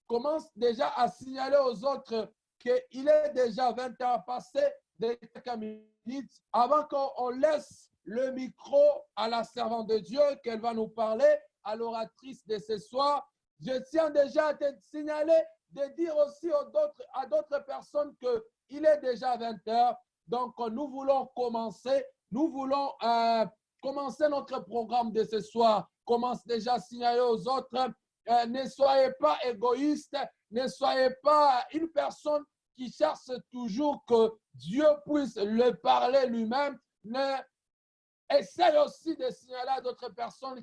commence déjà à signaler aux autres qu'il est déjà 20 heures passées de quelques minutes avant qu'on laisse le micro à la servante de Dieu qu'elle va nous parler, à l'oratrice de ce soir. Je tiens déjà à te signaler, de dire aussi à d'autres personnes qu'il est déjà 20 heures. Donc, nous voulons commencer. Nous voulons commencer notre programme de ce soir. Commence déjà à signaler aux autres. Ne soyez pas égoïste. Ne soyez pas une personne qui cherche toujours que Dieu puisse le parler lui-même. Essaye aussi de signaler à d'autres personnes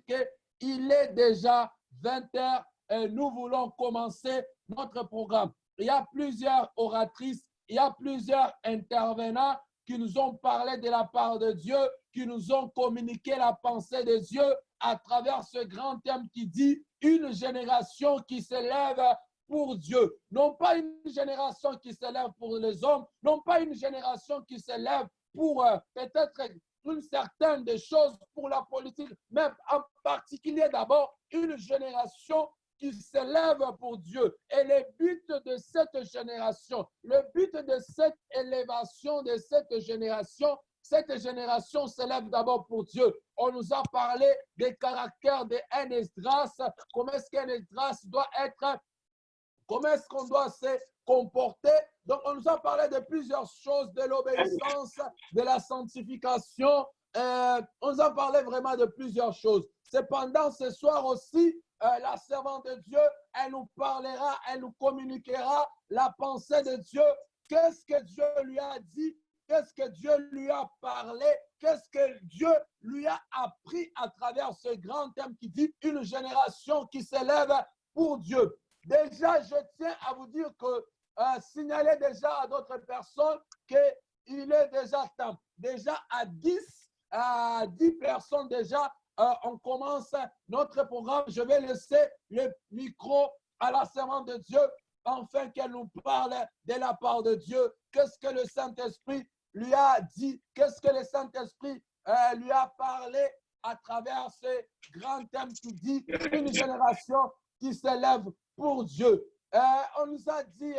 qu'il est déjà 20 heures et nous voulons commencer notre programme. Il y a plusieurs oratrices, il y a plusieurs intervenants qui nous ont parlé de la part de Dieu, qui nous ont communiqué la pensée de Dieu à travers ce grand thème qui dit une génération qui s'élève pour Dieu. Non pas une génération qui s'élève pour les hommes, non pas une génération qui s'élève pour peut-être une certaine des choses pour la politique, mais en particulier d'abord une génération qui s'élève pour Dieu. Et le but de cette génération, le but de cette élévation de cette génération s'élève d'abord pour Dieu. On nous a parlé des caractères d'un Esdras, comment est-ce qu'un Esdras doit être, comment est-ce qu'on doit se comporter. Donc, on nous a parlé de plusieurs choses, de l'obéissance, de la sanctification. On nous a parlé vraiment de plusieurs choses. Cependant, ce soir aussi, la servante de Dieu, elle nous parlera, elle nous communiquera la pensée de Dieu. Qu'est-ce que Dieu lui a dit? Qu'est-ce que Dieu lui a parlé? Qu'est-ce que Dieu lui a appris à travers ce grand thème qui dit une génération qui s'élève pour Dieu? Déjà, je tiens à vous dire que signaler déjà à d'autres personnes qu'il est déjà temps. Déjà à 10 personnes déjà, on commence notre programme. Je vais laisser le micro à la servante de Dieu afin qu'elle nous parle de la part de Dieu. Qu'est-ce que le Saint-Esprit lui a dit? Qu'est-ce que le Saint-Esprit lui a parlé à travers ce grand thème qui dit une génération qui s'élève pour Dieu? On nous a dit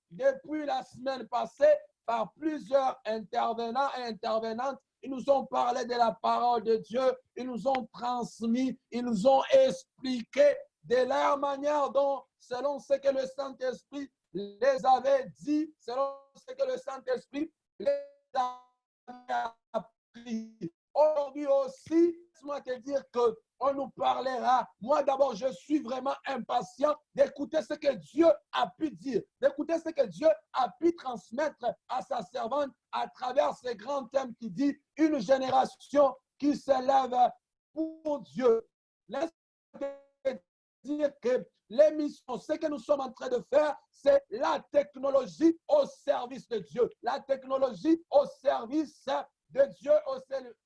depuis la semaine passée par plusieurs intervenants et intervenantes, ils nous ont parlé de la parole de Dieu, ils nous ont transmis, ils nous ont expliqué de leur manière dont, selon ce que le Saint-Esprit les avait dit, selon ce que le Saint-Esprit les avait appris. Aujourd'hui aussi, laisse-moi te dire qu'on nous parlera. Moi, d'abord, je suis vraiment impatient d'écouter ce que Dieu a pu dire, d'écouter ce que Dieu a pu transmettre à sa servante à travers ce grand thème qui dit une génération qui s'élève pour Dieu. Laisse-moi te dire que l'émission, ce que nous sommes en train de faire, c'est la technologie au service de Dieu. La technologie au service de Dieu,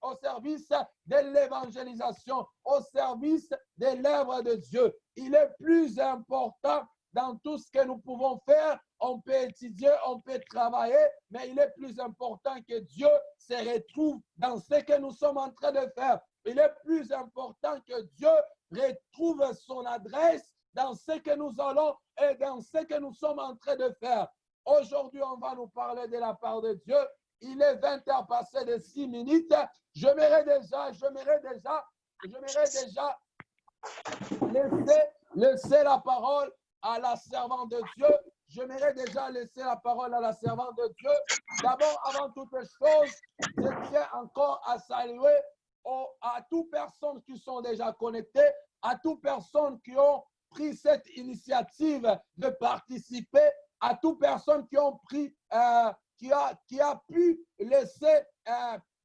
au service de l'évangélisation, au service de l'œuvre de Dieu. Il est plus important dans tout ce que nous pouvons faire. On peut étudier, on peut travailler, mais il est plus important que Dieu se retrouve dans ce que nous sommes en train de faire. Il est plus important que Dieu retrouve son adresse dans ce que nous allons et dans ce que nous sommes en train de faire. Aujourd'hui, on va nous parler de la part de Dieu. Il est 20 heures passées de 6 minutes. J'aimerais déjà laisser la parole à la servante de Dieu. J'aimerais déjà laisser la parole à la servante de Dieu. D'abord, avant toute chose, je tiens encore à saluer à toutes personnes qui sont déjà connectées, à toutes personnes qui ont pris cette initiative de participer, à toutes personnes qui ont pris, qui a pu laisser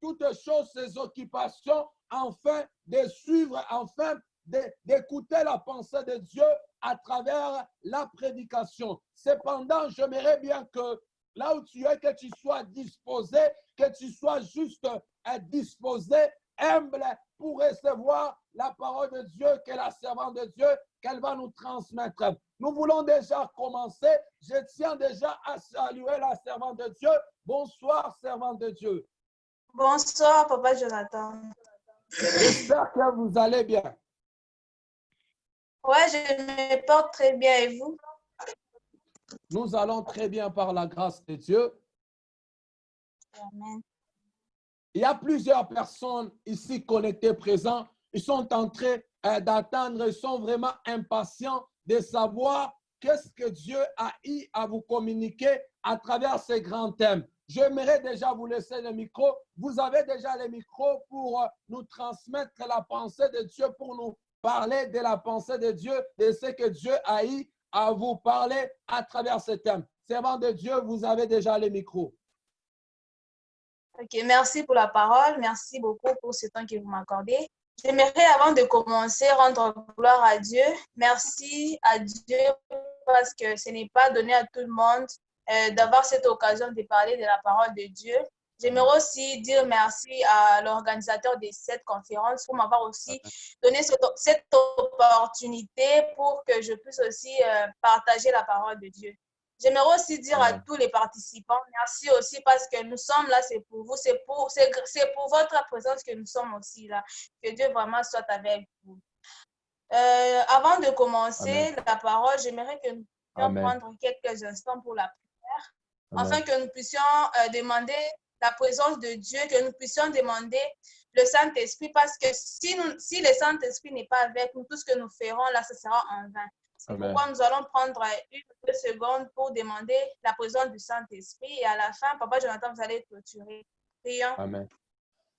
toutes choses, ses occupations, afin de suivre, afin d'écouter la pensée de Dieu à travers la prédication. Cependant, j'aimerais bien que là où tu es, que tu sois disposé, que tu sois juste disposé, humble pour recevoir la parole de Dieu, que la servante de Dieu, qu'elle va nous transmettre. Nous voulons déjà commencer. Je tiens déjà à saluer la servante de Dieu. Bonsoir, servante de Dieu. Bonsoir, Papa Jonathan. J'espère que vous allez bien. Ouais, je me porte très bien et vous? Nous allons très bien par la grâce de Dieu. Amen. Il y a plusieurs personnes ici connectées, présentes. Ils sont en train d'attendre, ils sont vraiment impatients de savoir qu'est-ce que Dieu a eu à vous communiquer à travers ces grands thèmes. J'aimerais déjà vous laisser le micro. Vous avez déjà le micro pour nous transmettre la pensée de Dieu, pour nous parler de la pensée de Dieu, de ce que Dieu a eu à vous parler à travers ce thème. Servant de Dieu, vous avez déjà le micro. Ok, merci pour la parole. Merci beaucoup pour ce temps que vous m'accordez. J'aimerais, avant de commencer, rendre gloire à Dieu. Merci à Dieu parce que ce n'est pas donné à tout le monde d'avoir cette occasion de parler de la parole de Dieu. J'aimerais aussi dire merci à l'organisateur de cette conférence pour m'avoir aussi donné cette opportunité pour que je puisse aussi partager la parole de Dieu. J'aimerais aussi dire à tous les participants, merci aussi parce que nous sommes là, c'est pour vous, c'est pour votre présence que nous sommes aussi là. Que Dieu vraiment soit avec vous. Avant de commencer la parole, j'aimerais que nous puissions prendre quelques instants pour la prière, afin que nous puissions demander la présence de Dieu, que nous puissions demander le Saint-Esprit, parce que si le Saint-Esprit n'est pas avec nous, tout ce que nous ferons là, ce sera en vain. C'est pourquoi nous allons prendre 1 ou 2 secondes pour demander la présence du Saint-Esprit. Et à la fin, Papa Jonathan, vous allez clôturer. Prions. Amen.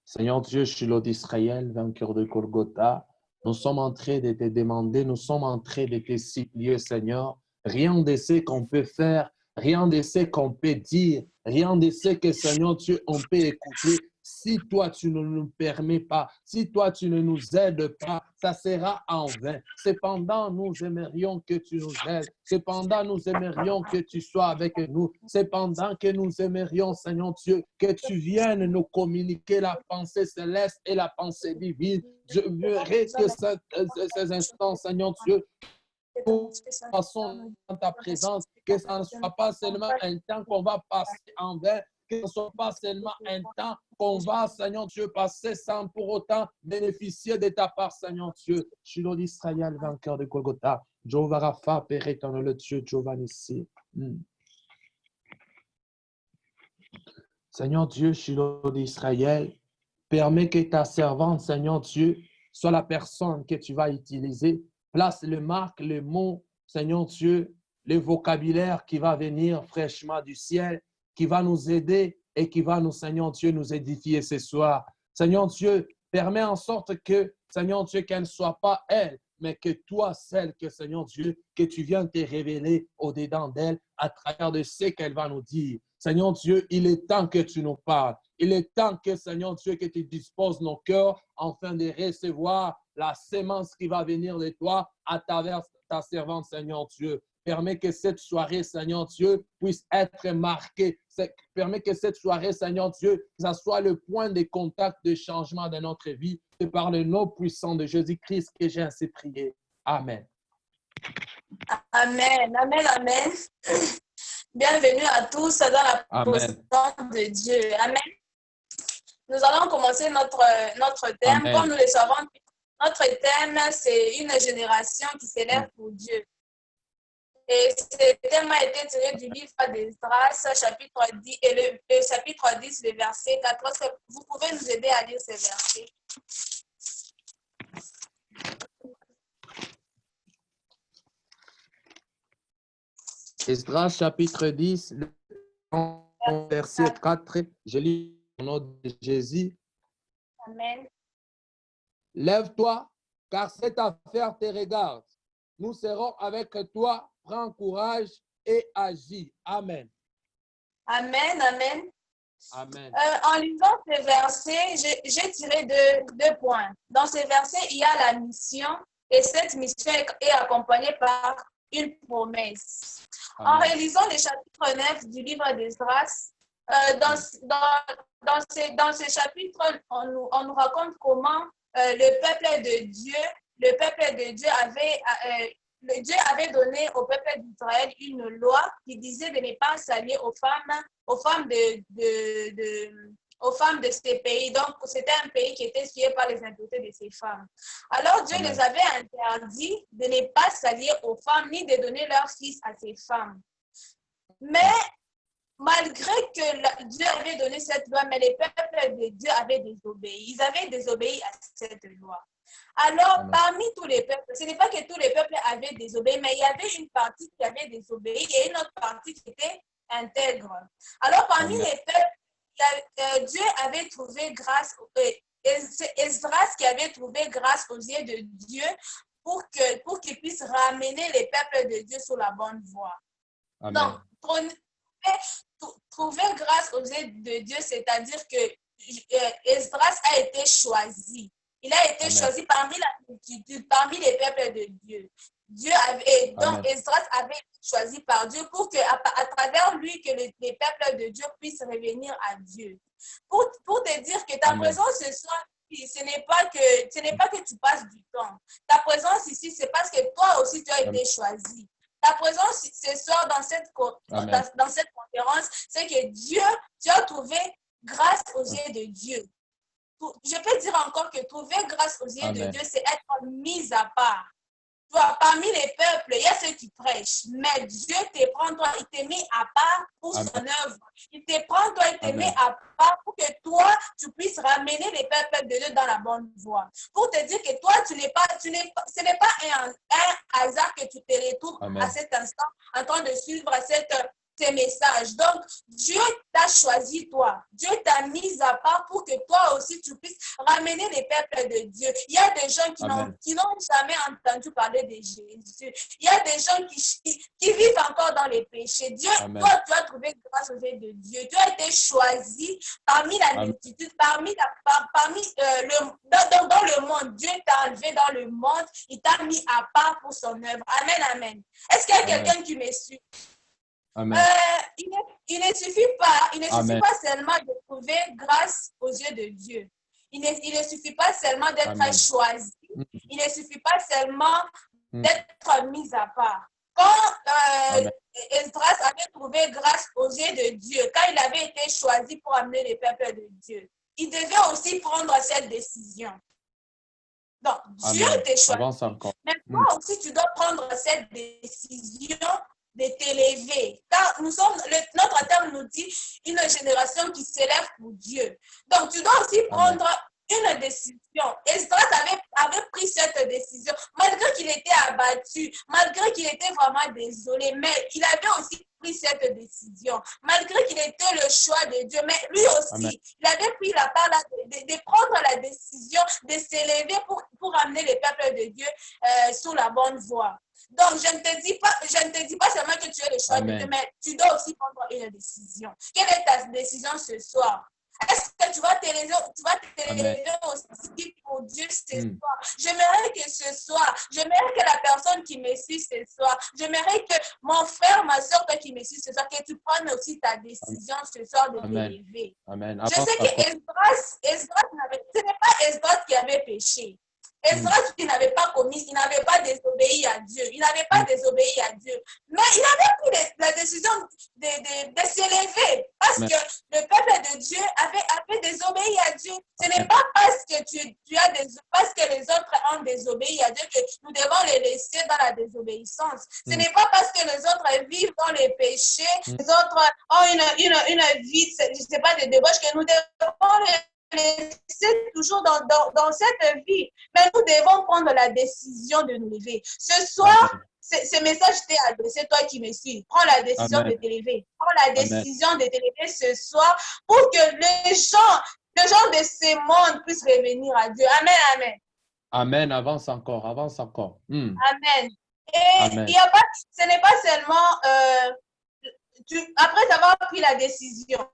Seigneur Dieu, Shiloh d'Israël, vainqueur de Golgotha, nous sommes en train de te demander, nous sommes en train de te supplier, Seigneur. Rien de ce qu'on peut faire, rien de ce qu'on peut dire, rien de ce que, Seigneur Dieu, on peut écouter. Si toi, tu ne nous permets pas, si toi, tu ne nous aides pas, ça sera en vain. Cependant, nous aimerions que tu nous aides. Cependant, nous aimerions que tu sois avec nous. Cependant, que nous aimerions, Seigneur Dieu, que tu viennes nous communiquer la pensée céleste et la pensée divine. Je voudrais que ces instants, Seigneur Dieu, dans ta présence, que ça ne soit pas seulement un temps qu'on va passer en vain, que ce ne soit pas seulement un temps qu'on va, Seigneur Dieu, passer sans pour autant bénéficier de ta part, Seigneur Dieu. Shiloh d'Israël, vainqueur de Golgotha. Jéhovah Rapha, Père éternel Dieu, Jéhovah Nissi. Seigneur Dieu, Shiloh d'Israël, permets que ta servante, Seigneur Dieu, soit la personne que tu vas utiliser. Place le marque, le mot, Seigneur Dieu, le vocabulaire qui va venir fraîchement du ciel, qui va nous aider et qui va nous, Seigneur Dieu, nous édifier ce soir. Seigneur Dieu, permets en sorte que, Seigneur Dieu, qu'elle ne soit pas elle, mais que toi, celle que, Seigneur Dieu, que tu viens te révéler au-dedans d'elle à travers de ce qu'elle va nous dire. Seigneur Dieu, il est temps que tu nous parles. Il est temps que, Seigneur Dieu, que tu disposes nos cœurs afin de recevoir la sémence qui va venir de toi à travers ta servante, Seigneur Dieu. Permets que cette soirée, Seigneur Dieu, puisse être marquée. Permets que cette soirée, Seigneur Dieu, que ça soit le point de contact de changement de notre vie. C'est par le nom puissant de Jésus-Christ que j'ai ainsi prié. Amen. Amen, amen, amen. Bienvenue à tous dans la présence de Dieu. Amen. Nous allons commencer notre thème. Amen. Comme nous le savons, notre thème, c'est une génération qui s'élève pour Dieu. Et ce thème a été tiré du livre d'Esdras, chapitre 10, et le chapitre 10, le verset 4. Vous pouvez nous aider à lire ces versets. Esdras, chapitre 10, verset 4. Je lis au nom de Jésus. Amen. Lève-toi, car cette affaire te regarde. Nous serons avec toi. Prends courage et agis. Amen. Amen, amen. Amen. En lisant ces versets, j'ai tiré deux points. Dans ces versets, il y a la mission et cette mission est accompagnée par une promesse. Amen. En réalisant le chapitre 9 du livre d'Esdras, dans ce chapitre, on nous raconte comment le peuple de Dieu avait donné au peuple d'Israël une loi qui disait de ne pas s'allier aux femmes de ces pays. Donc, c'était un pays qui était suivi par les impuretés de ces femmes. Alors, Dieu les avait interdit de ne pas s'allier aux femmes ni de donner leurs fils à ces femmes. Mais malgré que Dieu avait donné cette loi, mais les peuples de Dieu avaient désobéi. Ils avaient désobéi à cette loi. Alors, parmi tous les peuples, ce n'est pas que tous les peuples avaient désobéi, mais il y avait une partie qui avait désobéi et une autre partie qui était intègre. Alors, parmi les peuples, Dieu avait trouvé grâce, Esdras qui avait trouvé grâce aux yeux de Dieu pour qu'il puisse ramener les peuples de Dieu sur la bonne voie. Amen. Donc, trouver grâce aux yeux de Dieu, c'est-à-dire que Esdras a été choisi. Il a été choisi parmi la multitude, parmi les peuples de Dieu. Donc, Esdras avait été choisi par Dieu pour qu'à travers lui, que les peuples de Dieu puissent revenir à Dieu. Pour te dire que ta présence ce soir, ce n'est pas que tu passes du temps. Ta présence ici, c'est parce que toi aussi, tu as été choisi. Ta présence ce soir dans cette conférence, c'est que Dieu, tu as trouvé grâce aux yeux de Dieu. Je peux dire encore que trouver grâce aux yeux de Dieu, c'est être mis à part. Toi, parmi les peuples, il y a ceux qui prêchent, mais Dieu te prend, toi, il t'est mis à part pour son œuvre. Il te prend, toi, il t'est mis à part pour que toi, tu puisses ramener les peuples de Dieu dans la bonne voie. Pour te dire que toi, ce n'est pas un hasard que tu te retrouves à cet instant en train de suivre ces messages. Donc, Dieu t'a choisi, toi. Dieu t'a mis à part pour que toi aussi, tu puisses ramener les peuples de Dieu. Il y a des gens qui n'ont jamais entendu parler de Jésus. Il y a des gens qui vivent encore dans les péchés. Dieu, toi, tu as trouvé grâce aux yeux de Dieu. Tu as été choisi parmi la multitude, dans le monde. Dieu t'a enlevé dans le monde. Il t'a mis à part pour son œuvre. Amen, amen. Est-ce qu'il y a quelqu'un qui me suit? Il ne suffit pas seulement de trouver grâce aux yeux de Dieu. Il ne suffit pas seulement d'être choisi. Il ne suffit pas seulement d'être mis à part. Quand Esdras avait trouvé grâce aux yeux de Dieu, quand il avait été choisi pour amener les peuples de Dieu, il devait aussi prendre cette décision. Donc, Dieu t'a choisi. Mais toi aussi, tu dois prendre cette décision de t'élever. Car notre terme nous dit une génération qui s'élève pour Dieu. Donc, tu dois aussi prendre une décision. Esdras avait pris cette décision, malgré qu'il était abattu, malgré qu'il était vraiment désolé, mais il avait aussi pris cette décision, malgré qu'il était le choix de Dieu, mais lui aussi, il avait pris la part de prendre la décision de s'élever pour amener les peuples de Dieu sur la bonne voie. Donc, je ne te dis pas seulement que tu es le choix de Dieu, mais tu dois aussi prendre une décision. Quelle est ta décision ce soir? Est-ce que tu vas t'élever aussi pour Dieu ce soir? J'aimerais que ce soir, j'aimerais que la personne qui me suit ce soir, j'aimerais que mon frère, ma soeur, toi qui me suis ce soir, que tu prennes aussi ta décision ce soir de t'élever. Je sais que Esdras, ce n'est pas Esdras qui avait péché. Esdras, il n'avait pas commis, il n'avait pas désobéi à Dieu. Il n'avait pas désobéi à Dieu. Mais il avait pris la décision de s'élever parce que le peuple de Dieu avait désobéi à Dieu. Ce n'est pas parce que parce que les autres ont désobéi à Dieu que nous devons les laisser dans la désobéissance. Ce n'est pas parce que les autres vivent dans les péchés, les autres ont une vie, je ne sais pas, de débauche, que nous devons les laisser toujours dans cette vie. Mais nous devons prendre la décision de nous lever. Ce soir, ce message t'est adressé, toi qui me suis. Prends la décision de t'élever. Prends la décision de t'élever ce soir pour que les gens de ce monde puissent revenir à Dieu. Amen, amen. Amen. Avance encore. Amen. Et ce n'est pas seulement après avoir pris la décision,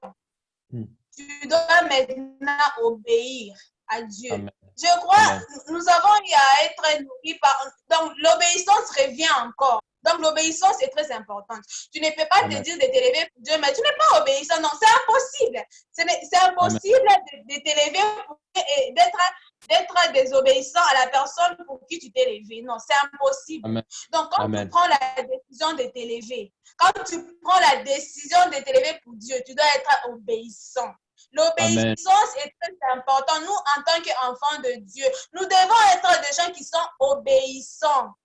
tu dois maintenant obéir à Dieu. Amen. Je crois, nous avons eu à être nourris par... Donc, l'obéissance revient encore. Donc, l'obéissance est très importante. Tu ne peux pas te dire de t'élever pour Dieu, mais tu n'es pas obéissant. Non, c'est impossible. C'est impossible de t'élever et d'être désobéissant à la personne pour qui tu t'es élevé. Non, c'est impossible. Donc, quand tu prends la décision de t'élever, quand tu prends la décision de t'élever pour Dieu, tu dois être obéissant. L'obéissance est très importante. Nous, en tant qu'enfants de Dieu, nous devons être des gens qui sont obéissants.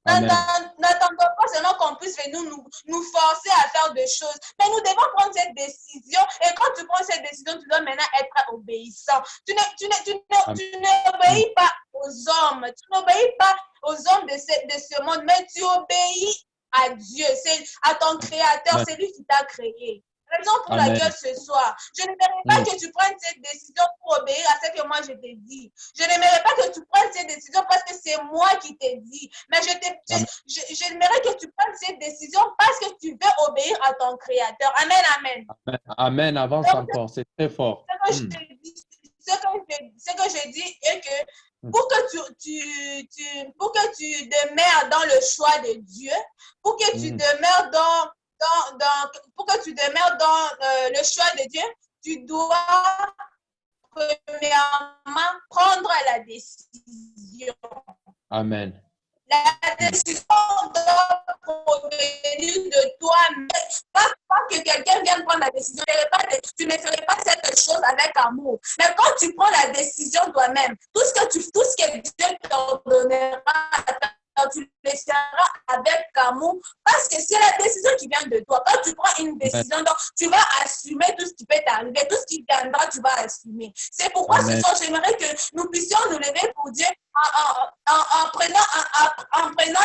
Amen. N'attendons pas seulement qu'on puisse venir nous forcer à faire des choses, mais nous devons prendre cette décision. Et quand tu prends cette décision, tu dois maintenant être obéissant. Tu n'obéis pas aux hommes, tu n'obéis pas aux hommes de ce monde, mais tu obéis à Dieu, c'est à ton Créateur, Amen. c'est lui qui t'a créé. Raison pour Amen. laquelle ce soir, je n'aimerais pas que tu prennes cette décision pour obéir à ce que moi je t'ai dit. Je n'aimerais pas que tu prennes cette décision parce que c'est moi qui t'ai dit. Mais j'aimerais que tu prennes cette décision parce que tu veux obéir à ton Créateur. Amen, amen. Amen. Amen. Avance Donc, encore. C'est très fort. ce que je dis est que pour que tu demeures dans le choix de Dieu, pour que tu demeures pour que tu demeures dans le choix de Dieu, tu dois premièrement prendre la décision. Amen. La décision doit provenir de toi-même. Pas que quelqu'un vienne prendre la décision. Tu ne ferais pas cette chose avec amour. Mais quand tu prends la décision toi-même, tout ce que Dieu t'ordonnera, tu le feras avec amour parce que c'est la décision qui vient de toi. Quand tu prends une décision, donc, tu vas assumer tout ce qui peut t'arriver, tout ce qui viendra, tu vas assumer. C'est pourquoi ce soir, j'aimerais que nous puissions nous lever pour Dieu en prenant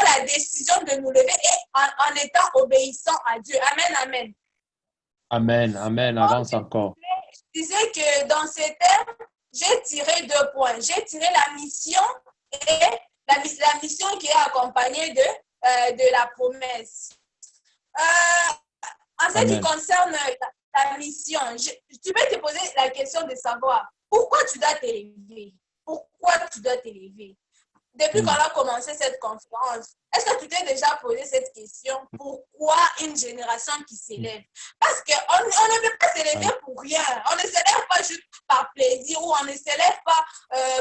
la décision de nous lever et en étant obéissants à Dieu. Amen, amen. Amen, amen. Avance encore. Je disais que dans ces termes, j'ai tiré 2 points. J'ai tiré la mission et la mission qui est accompagnée de la promesse. En ce qui concerne la mission, tu peux te poser la question de savoir pourquoi tu dois t'élever. Pourquoi tu dois t'élever? Depuis qu'on a commencé cette conférence, est-ce que tu t'es déjà posé cette question? Pourquoi une génération qui s'élève? Parce qu'on ne veut pas s'élever pour rien. On ne s'élève pas juste par plaisir ou on ne s'élève pas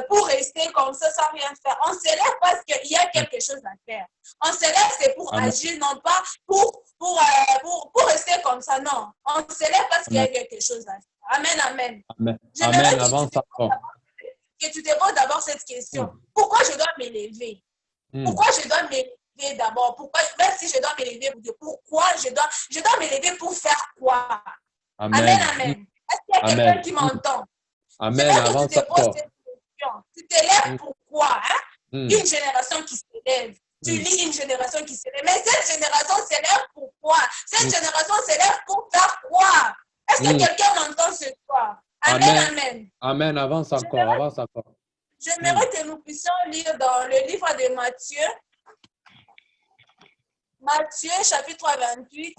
pour rester comme ça sans rien faire. On s'élève parce qu'il y a quelque chose à faire. On s'élève, c'est pour agir, non pas pour rester comme ça. Non, on s'élève parce qu'il y a quelque chose à faire. Amen, amen. Amen, amen. Avance encore. Que tu te poses d'abord cette question. Pourquoi je dois m'élever? Pourquoi je dois m'élever d'abord? Pourquoi, même si je dois m'élever pour Dieu, pourquoi je dois m'élever pour faire quoi? Amen. Amen, amen. Est-ce qu'il y a quelqu'un qui m'entend? Amen. Avance que tu te poses cette question. Tu t'élèves pourquoi? Une génération qui s'élève. Tu lis une génération qui s'élève. Mais cette génération s'élève pourquoi? Cette génération s'élève pour faire quoi? Est-ce que quelqu'un m'entend ce soir? Amen, amen. Amen. Avance encore, avance encore. J'aimerais que nous puissions lire dans le livre de Matthieu. Matthieu, chapitre 28,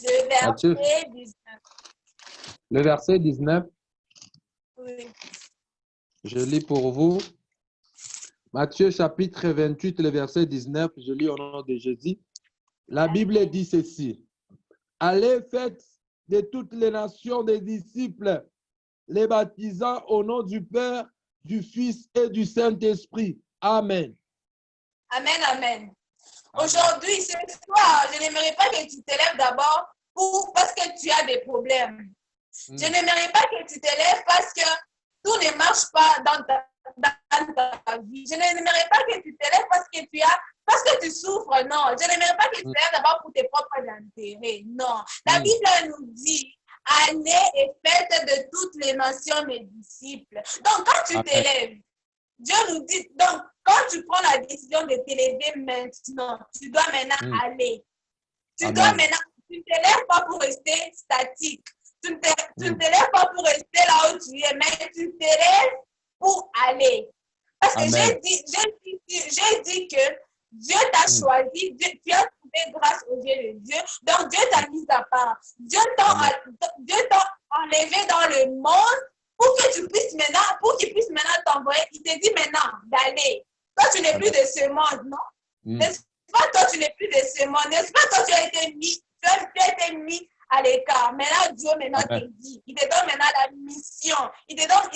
le verset 19. Le verset 19. Oui. Je lis pour vous. Matthieu, chapitre 28, le verset 19. Je lis au nom de Jésus. La Bible dit ceci. Allez, faites de toutes les nations des disciples, les baptisant au nom du Père, du Fils et du Saint-Esprit. Amen. Amen, amen. Aujourd'hui, ce soir, je n'aimerais pas que tu t'élèves d'abord parce que tu as des problèmes. Je n'aimerais pas que tu t'élèves parce que tout ne marche pas dans ta vie. Je n'aimerais pas que tu t'élèves parce que tu souffres. Non, je n'aimerais pas que tu t'élèves d'abord pour tes propres intérêts. Non. La Bible nous dit, allez et faites de toutes les nations mes disciples. Donc, quand tu t'élèves, Dieu nous dit, donc, quand tu prends la décision de t'élever maintenant, tu dois maintenant aller. Tu dois maintenant, tu ne t'élèves pas pour rester statique. Tu ne t'élèves pas pour rester là où tu es, mais tu t'élèves pour aller. Parce que j'ai dit que Dieu t'a choisi, tu as trouvé grâce aux yeux de Dieu, donc Dieu t'a mis à part. Dieu t'a enlevé dans le monde pour que tu puisses maintenant, pour qu'il puisse maintenant t'envoyer. Il te dit maintenant d'aller. Toi, tu n'es plus de ce monde, non? N'est-ce pas, toi, tu n'es plus de ce monde. N'est-ce pas, toi, tu as été mis à l'écart. Mais là, Dieu maintenant te dit. Il te donne maintenant la mission. Il te donne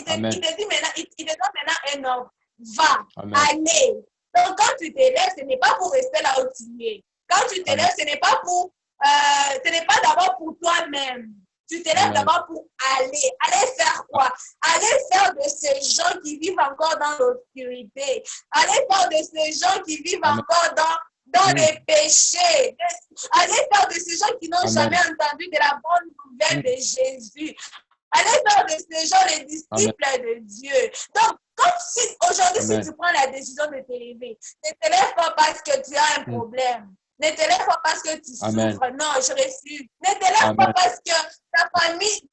un ordre. Va, allez. Donc, quand tu t'élèves, ce n'est pas pour rester là où tu es. Quand tu t'élèves, ce n'est pas d'abord pour toi-même. Tu te lèves d'abord pour aller. Aller faire quoi? Aller faire de ces gens qui vivent encore dans l'obscurité. Aller faire de ces gens qui vivent encore dans les péchés. Aller faire de ces gens qui n'ont jamais entendu de la bonne nouvelle de Jésus. Allez faire de ces gens les disciples de Dieu. Donc, comme si aujourd'hui, si tu prends la décision de te lever, ne te lève pas parce que tu as un problème. Ne te lève pas parce que tu souffres. Non, je refuse. Ne te lève pas parce que ta famille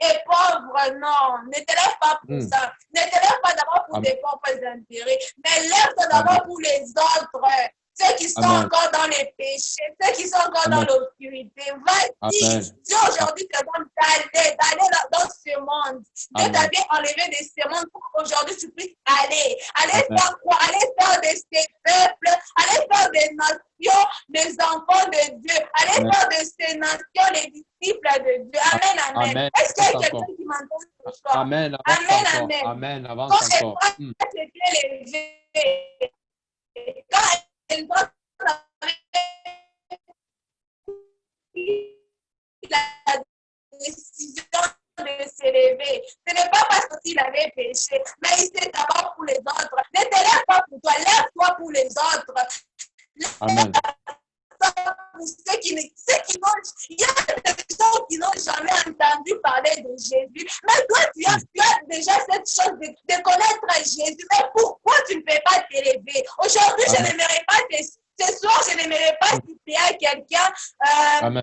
est pauvre. Non, ne te lève pas pour ça. Ne te lève pas d'abord pour tes propres intérêts, mais lève-toi d'abord pour les autres. Ceux qui sont encore dans les péchés, ceux qui sont encore dans l'obscurité. Vas-y, Dieu aujourd'hui te demande d'aller dans ce monde. Dieu t'a bien enlevé de ce monde pour qu'aujourd'hui tu puisses aller. Aller faire quoi? Aller faire de ces peuples, aller faire des nations, des enfants de Dieu. Aller faire de ces nations les disciples de Dieu. Amen, amen. Est-ce qu'il y a quelqu'un qui m'entend ce soir? Amen, amen, amen. Amen, avance encore. Quand c'était levé, quand elle doit la décision de s'élever. Ce n'est pas parce qu'il avait péché, mais il s'est d'abord pour les autres. Ne te lève pas pour toi, lève-toi pour les autres. Amen. Pour ceux qui n'ont, il y a des gens qui n'ont jamais entendu parler de Jésus. Mais toi, tu as déjà cette chose de connaître Jésus. Mais pourquoi tu ne peux pas t'élever? Aujourd'hui, je n'aimerais pas ce soir, je n'aimerais pas supplier à quelqu'un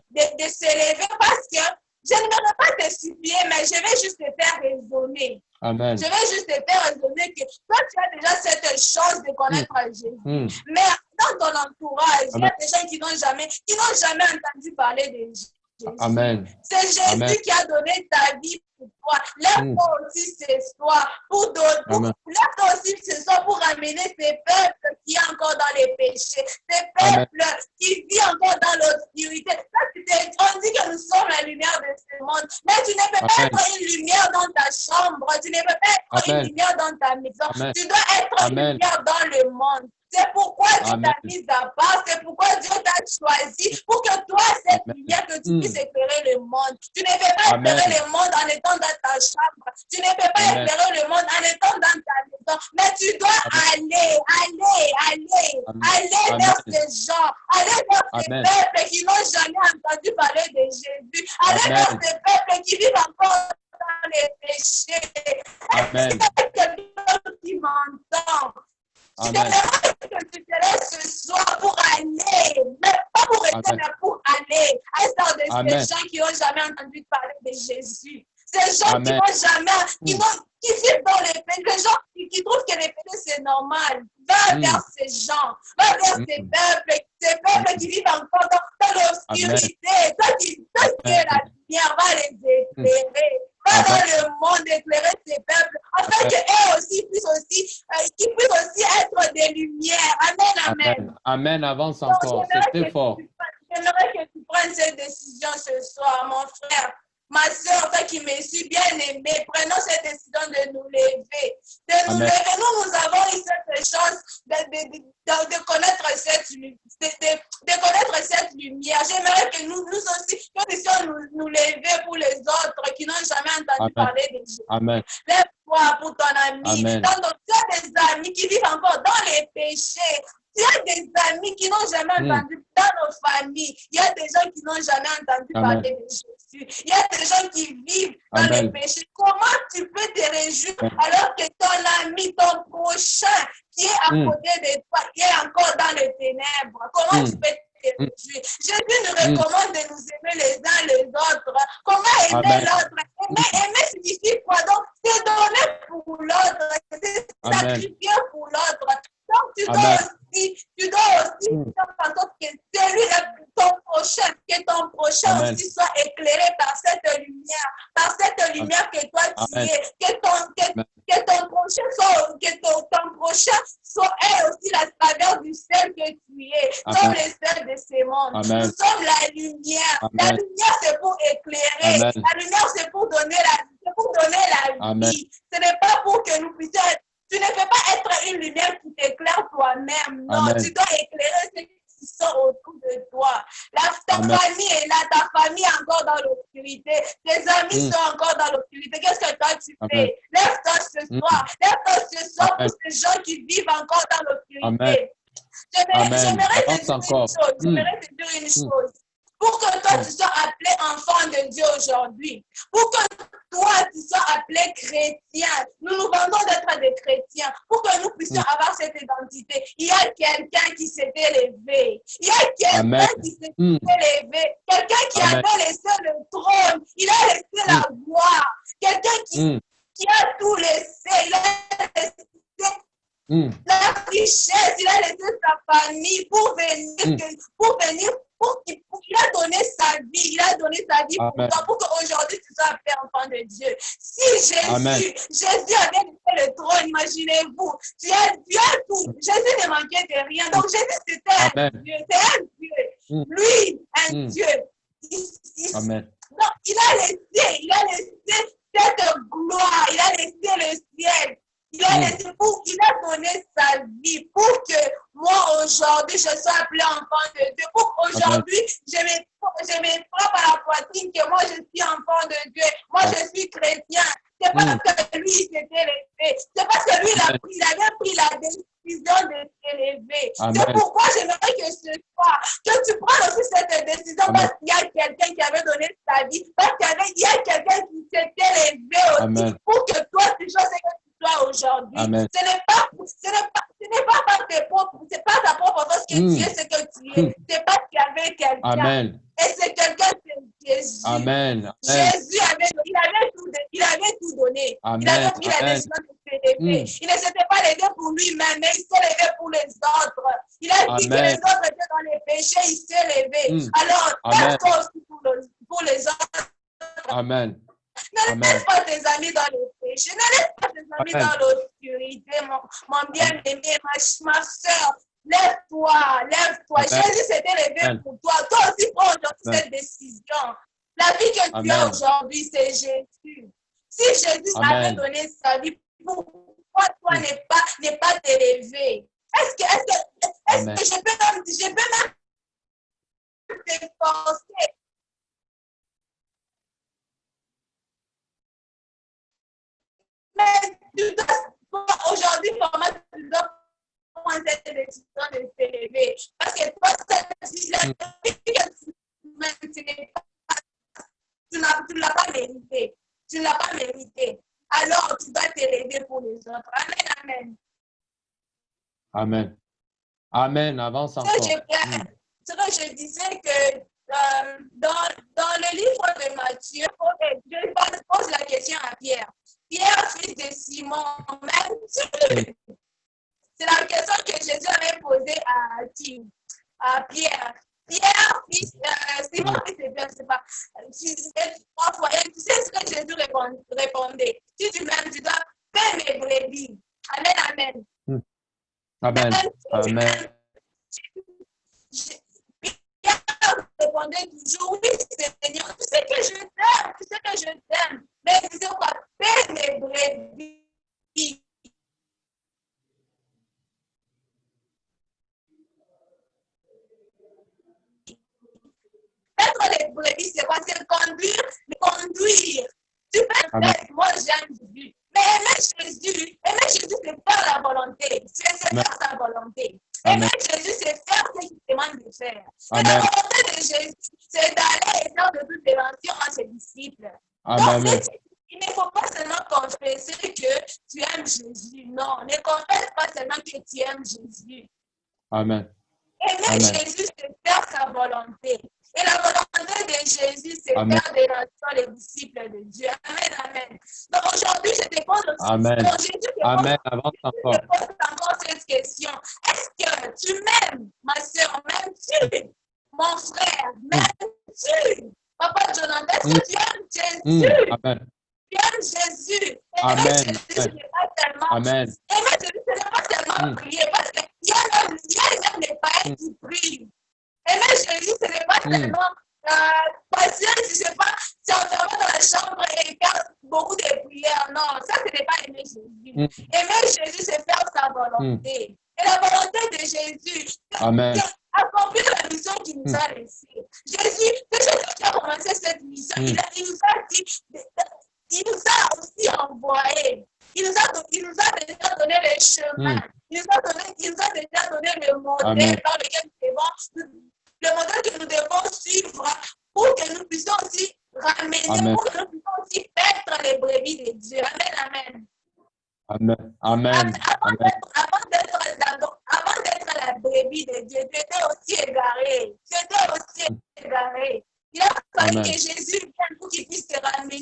de s'élever parce que je n'aimerais pas te supplier, mais je vais juste te faire raisonner. Amen. Je vais juste te faire raisonner que toi, tu as déjà cette chance de connaître Jésus. Mais dans ton entourage, il y a des gens qui n'ont jamais entendu parler de Jésus. Amen. C'est Jésus qui a donné ta vie pour toi. Lève-toi aussi ce soir pour donner. Lève-toi aussi ce soir pour ramener ces peuples qui sont encore dans les péchés. Ces peuples qui vivent encore dans l'obscurité. On dit que nous sommes la lumière de ce monde. Mais tu ne peux pas être une lumière dans ta chambre. Tu ne peux pas être une lumière dans ta maison. Tu dois être une lumière dans le monde. C'est pourquoi Dieu t'a mis à part, c'est pourquoi Dieu t'a choisi pour que toi, cette lumière, que tu puisses éclairer le monde. Tu ne peux pas éclairer le monde en étant dans ta chambre. Tu ne peux pas éclairer le monde en étant dans ta maison. Mais tu dois aller vers ces gens, aller vers ces peuples qui n'ont jamais entendu parler de Jésus, aller vers ces peuples qui vivent encore dans les péchés. Est-ce qu'il y a quelqu'un qui m'entend? Je t'aimerais que tu te lèves ce soir pour aller, mais pas pour rester, mais pour aller. À l'instar de ces gens qui n'ont jamais entendu parler de Jésus. Ces gens qui n'ont jamais, qui vivent dans les péchés, les gens qui trouvent que les péchés c'est normal. Va vers ces gens, va vers ces peuples qui vivent encore dans l'obscurité. Toi qui es la lumière, va les éclairer. Va dans le monde éclairer ces peuples, afin qu'eux aussi qu'ils puissent aussi être des lumières. Amen, amen. Amen, avance encore, c'est très fort. J'aimerais que tu prennes cette décision ce soir, mon frère. Ma soeur, toi qui me suis bien aimée, prenons cette décision de nous lever. De nous lever. Nous avons eu cette chance de connaître cette lumière. J'aimerais que nous aussi, nous puissions nous lever pour les autres qui n'ont jamais entendu parler de Jésus. Lève-toi pour ton ami. Tu as des amis qui vivent encore dans les péchés. Il y a des amis qui n'ont jamais entendu dans nos familles. Il y a des gens qui n'ont jamais entendu parler de Jésus. Il y a des gens qui vivent dans les péchés. Comment tu peux te réjouir alors que ton ami, ton prochain, qui est à côté de toi, qui est encore dans les ténèbres? Comment tu peux te réjouir? Jésus nous recommande de nous aimer les uns les autres. Comment aimer l'autre? Aimer signifie quoi? Donc, c'est donner pour l'autre, c'est sacrifier pour l'autre. Donc, tu dois aussi faire en sorte que ton prochain aussi soit éclairé par cette lumière que toi tu es, que ton prochain soit aussi la saveur du sel que tu es, comme le sel de ces mondes. Nous sommes la lumière. La lumière, c'est pour éclairer. La lumière, c'est pour donner la vie. Ce n'est pas pour que nous puissions être. Tu ne peux pas être une lumière qui t'éclaire toi-même. Non, tu dois éclairer ceux qui sont autour de toi. Ta famille est là, ta famille est encore dans l'obscurité. l'obscurité. Tes amis sont encore dans l'obscurité. Qu'est-ce que toi tu Amen. fais? Lève-toi ce soir. Lève-toi ce soir Amen. pour ces gens qui vivent encore dans Amen. l'obscurité. Amen. J'aimerais te Avance dire une encore. chose. J'aimerais te dire une chose. Pour que toi, tu sois appelé enfant de Dieu aujourd'hui. Pour que toi, tu sois appelé chrétien. Nous nous vendons d'être des chrétiens. Pour que nous puissions avoir cette identité. Il y a quelqu'un qui s'est élevé. Il y a Amen. quelqu'un qui s'est élevé. Quelqu'un qui Amen. avait laissé le trône. Il a laissé la gloire. Quelqu'un qui a tout laissé. Il a laissé la richesse, il a laissé sa famille pour venir, il a donné sa vie, pour Amen. toi, pour qu'aujourd'hui tu sois appelé enfant de Dieu. Si Amen. Jésus avait laissé le trône, imaginez-vous, tu as tout. Jésus ne manquait de rien. Donc Jésus c'était un Amen. Dieu, c'est un Dieu. Lui, un Dieu. Amen. Donc, il a laissé cette gloire, il a laissé le ciel. Il a donné sa vie pour que moi aujourd'hui je sois appelé enfant de Dieu. Pour qu'aujourd'hui je me frappe à la poitrine que moi je suis enfant de Dieu. Moi je suis chrétien. C'est parce que lui s'est élevé. C'est parce que lui il avait pris la décision de s'élever. C'est pourquoi j'aimerais que ce soir, que tu prennes aussi cette décision parce qu'il y a quelqu'un qui avait donné sa vie. Parce qu'il y a quelqu'un qui s'est élevé aussi pour que toi tu sois aujourd'hui. Ce n'est pas par tes propres, c'est pas ta propre force que tu es ce que tu es. C'est parce qu'il y avait quelqu'un. Amen. Et c'est quelqu'un, c'est Jésus. Amen. Jésus il avait tout donné. Amen. Il avait pris la décision de s'élever. Il ne s'était pas levé pour lui-même, mais il s'est levé pour les autres. Il a dit que les autres étaient dans les péchés, il s'est levé. Alors, lève-toi aussi pour les autres. Amen. Ne laisse pas tes amis dans le péché. Ne laisse pas tes amis dans l'obscurité, mon bien-aimé, ma soeur. Lève-toi, lève-toi. Jésus s'est élevé pour toi. Toi aussi, prends aujourd'hui cette décision. La vie que tu as aujourd'hui, c'est Jésus. Si Jésus avait donné sa vie, pourquoi toi ne pas t'élever? Est-ce que je peux même t'efforcer? Mais tu dois, aujourd'hui, tu dois prendre cette décision de s'élever. Parce que toi, tu ne l'as pas mérité. Tu ne l'as pas mérité. Alors, tu dois t'élever pour les autres. Amen, amen. Amen. Amen. Avance encore. Je disais que dans le livre de Matthieu, je pose la question à Pierre. Pierre, fils de Simon, m'aimes-tu? C'est la question que Jésus avait posée à Pierre. Pierre, fils, Simon, fils de Pierre, je ne sais pas. Trois fois, et tu sais ce que Jésus répondait. Si tu m'aimes, tu dois faire mes brebis. Amen, amen. Amen. Amen. Pierre répondait toujours, oui, Seigneur, tu sais que je t'aime, mais tu sais quoi, fais mes brebis. Être les brebis, c'est quoi? C'est conduire. Tu peux faire, moi j'aime Jésus. Mais aimer Jésus, c'est faire la volonté. C'est faire sa volonté. Aimer Jésus, c'est faire ce qu'il demande de faire. Et la volonté de Jésus, c'est d'aller et faire de toute dimension à ses disciples. Donc, il ne faut pas seulement confesser que tu aimes Jésus. Non, ne confesse pas seulement que tu aimes Jésus. Amen. Aimer Jésus, c'est faire sa volonté. Et la volonté de Jésus, c'est faire des nations les disciples de Dieu. Amen, amen. Donc aujourd'hui, je te pose aussi. Amen. Donc, Jésus Amen. Avance encore. je pose encore cette question. Est-ce que tu m'aimes, ma soeur? M'aimes-tu? Mon frère, m'aimes-tu? Papa Jonathan, est-ce que tu aimes Jésus? Amen. Tu aimes Jésus. Amen. Jésus, ce n'est pas tellement. Amen. Aimer Jésus, ce n'est pas tellement prier. Parce qu'il y a même les païens qui prient. Aimer Jésus, ce n'est pas tellement passer, je ne sais pas, s'enfermer dans la chambre et faire beaucoup de prières. Non, ça, ce n'est pas aimer Jésus. Aimer Jésus, c'est faire sa volonté. Et la volonté de Jésus, c'est accomplir la mission qu'il nous a laissée. Jésus, c'est Jésus qui a commencé cette mission, il nous a dit, il nous a aussi envoyé. Il nous a déjà donné le chemin. Il nous a déjà donné le modèle par lequel le modèle que nous devons suivre pour que nous puissions aussi ramener, pour que nous puissions aussi être les brebis de Dieu. Amen, amen. Amen. Amen. Avant d'être la brebis de Dieu, tu étais aussi égaré. Il a fallu que Jésus vienne pour qu'il puisse te ramener,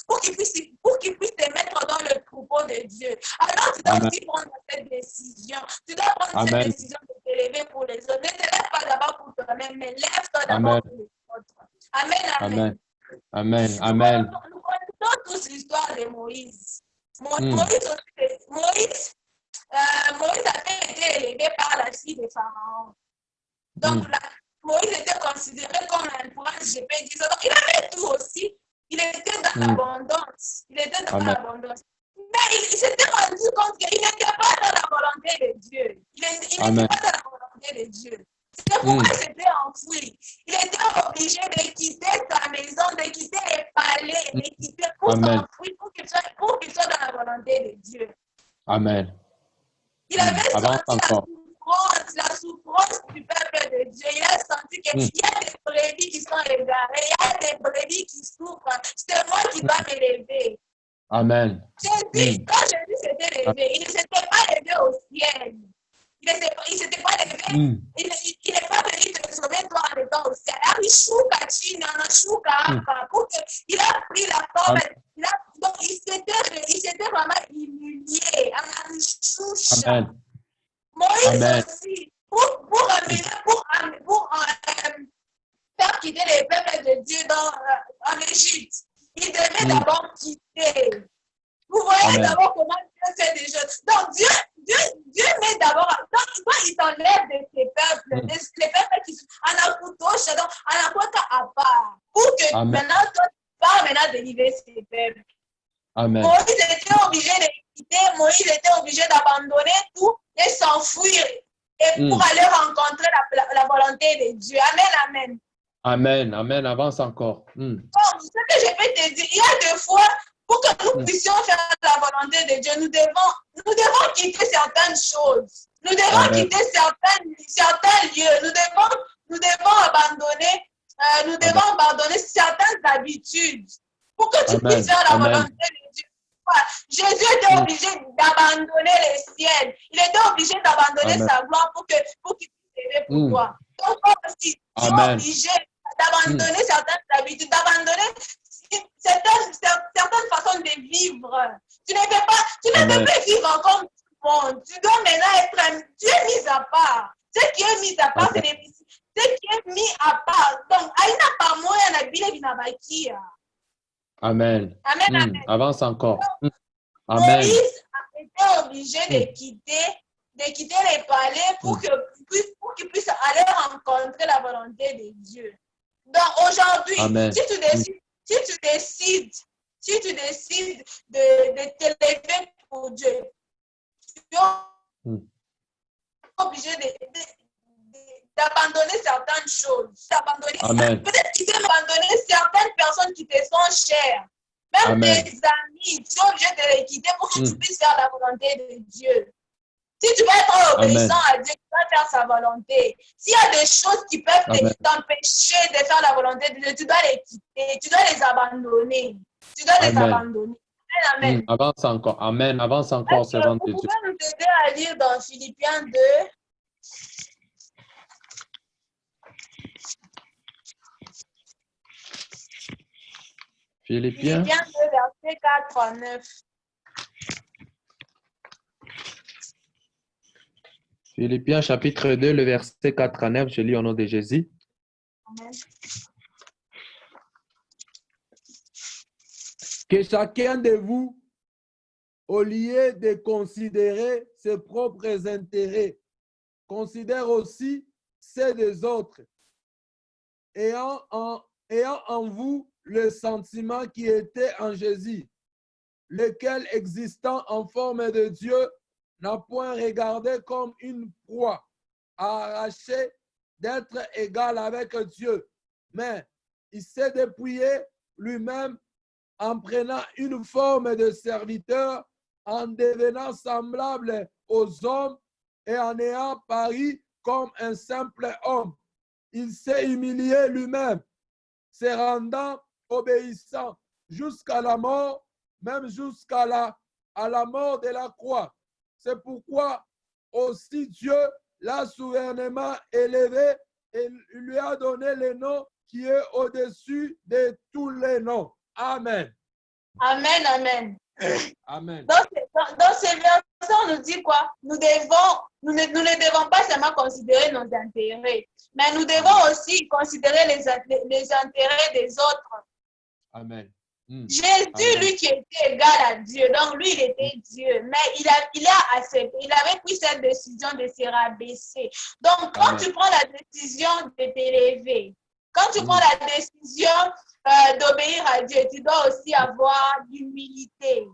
pour qu'il puisse te mettre dans le troupeau de Dieu. Alors, tu dois aussi prendre cette décision. Tu dois prendre cette décision de te lever pour les autres. Ne te lève pas d'abord pour toi-même, mais lève-toi d'abord pour les autres. Amen. Amen. Nous connaissons tous l'histoire de Moïse. Moïse avait été élevé par la fille de Pharaon. Donc, Moïse était considéré comme un prince, je peux dire. Donc, il avait tout aussi. Il était dans l'abondance. Mais il s'était rendu compte qu'il n'était pas dans la volonté de Dieu. Il n'était pas dans la volonté de Dieu. C'est pourquoi il s'était enfoui. Il était obligé de quitter sa maison, de quitter les palais, de quitter pour s'enfuir, pour qu'il soit dans la volonté de Dieu. Amen. Il avait senti la souffrance du peuple de Dieu. Il a senti qu'il y a des brebis qui sont égarées, il y a des brebis qui souffrent. C'est moi qui dois me lever. Amen. Jésus, quand Jésus s'était levé, il ne s'était pas levé au ciel. Il ne s'était pas levé. Il n'est pas venu te sauver toi en étant au ciel. Il a pris la forme. Donc, il s'était vraiment humilié. Amen. Moïse aussi, pour faire quitter les peuples de Dieu en Égypte, il devait d'abord quitter. Vous voyez d'abord comment Dieu fait des choses. Donc, Dieu met d'abord, donc il t'enlève de tes peuples, les peuples qui sont en Akutosh, donc en Akwaka à part, pour que maintenant, toi, tu pars maintenant de délivrer ces peuples. Amen. Moïse était obligé de quitter, Moïse était obligé d'abandonner tout et s'enfuir et pour aller rencontrer la volonté de Dieu. Amen. Amen. Avance encore. Donc, ce que je peux te dire, il y a des fois, pour que nous puissions faire la volonté de Dieu, nous devons quitter certaines choses. Nous devons quitter certains lieux. Nous devons abandonner certaines habitudes pour que tu puisses faire la volonté de Dieu. Jésus était obligé d'abandonner les ciels. Il était obligé d'abandonner sa gloire pour qu'il puisse aider pour toi. Donc, toi aussi, tu es obligé d'abandonner certaines habitudes, d'abandonner certaines façons de vivre. Tu ne peux pas vivre comme tout le monde. Tu dois maintenant tu es mis à part. Ce qui est mis à part, c'est ce qui est mis à part. Donc, aïna pas moyen na bile binabakia. Amen. Avance encore. Amen. Moïse a été obligé de quitter les palais pour qu'il puisse aller rencontrer la volonté de Dieu. Donc aujourd'hui, si tu décides de t'élever pour Dieu, tu es obligé d'abandonner certaines choses. Peut-être qu'il faut abandonner certaines personnes qui te sont chères. Même tes amis, tu es obligé de les quitter pour que tu puisses faire la volonté de Dieu. Si tu veux être obéissant à Dieu, tu dois faire sa volonté. S'il y a des choses qui peuvent t'empêcher de faire la volonté de Dieu, tu dois les quitter, tu dois les abandonner. Amen. Avance encore. Amen. Avance encore, servant de Dieu. Vous pouvez nous aider à lire dans Philippiens 2. Philippiens 2, verset 4 à 9. Philippiens chapitre 2, le verset 4 à 9, je lis au nom de Jésus. Amen. Que chacun de vous, au lieu de considérer ses propres intérêts, considère aussi ceux des autres, ayant en vous le sentiment qui était en Jésus, lequel, existant en forme de Dieu, n'a point regardé comme une proie à arracher d'être égal avec Dieu, mais il s'est dépouillé lui-même en prenant une forme de serviteur, en devenant semblable aux hommes et en ayant paru comme un simple homme. Il s'est humilié lui-même, se rendant obéissant jusqu'à la mort, même jusqu'à la mort de la croix. C'est pourquoi aussi Dieu l'a souverainement élevé et lui a donné le nom qui est au-dessus de tous les noms. Amen. Amen, amen. Amen. Dans ces versets, on nous dit quoi? Nous ne devons pas seulement considérer nos intérêts, mais nous devons aussi considérer les intérêts des autres. Amen. Jésus, Amen. lui qui était égal à Dieu, donc lui, il était Dieu, mais il a accepté, il avait pris cette décision de se rabaisser. Donc, quand Amen. tu prends la décision de t'élever, quand tu prends la décision d'obéir à Dieu, tu dois aussi avoir l'humilité.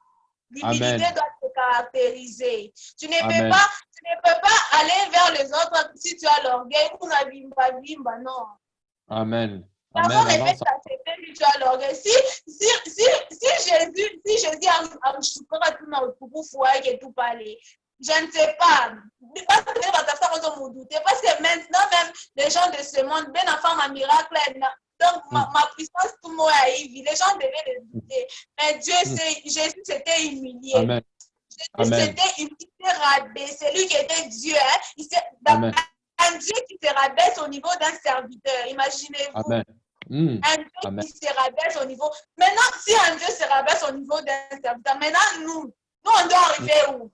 L'humilité doit te caractériser. Tu ne peux pas aller vers les autres si tu as l'orgueil. Non. Amen. D'abord, répète accepter que tu as l'orgueil. Si Jésus arrive à me choquer tout notre foyer et tout parler, je ne sais pas. Parce que maintenant, même les gens de ce monde, ben enfant, ma miracle, donc ma puissance, tout le monde a eu. Les gens devaient le douter. Mais Jésus s'était humilié. Amen. Jésus s'était humilié, rabaissé. C'est lui qui était Dieu. Hein? Un Dieu qui se rabaisse au niveau d'un serviteur. Imaginez-vous. Amen. Un Dieu qui se rabaisse au niveau. Maintenant, si un Dieu se rabaisse au niveau d'un serviteur, maintenant, nous, on doit arriver où?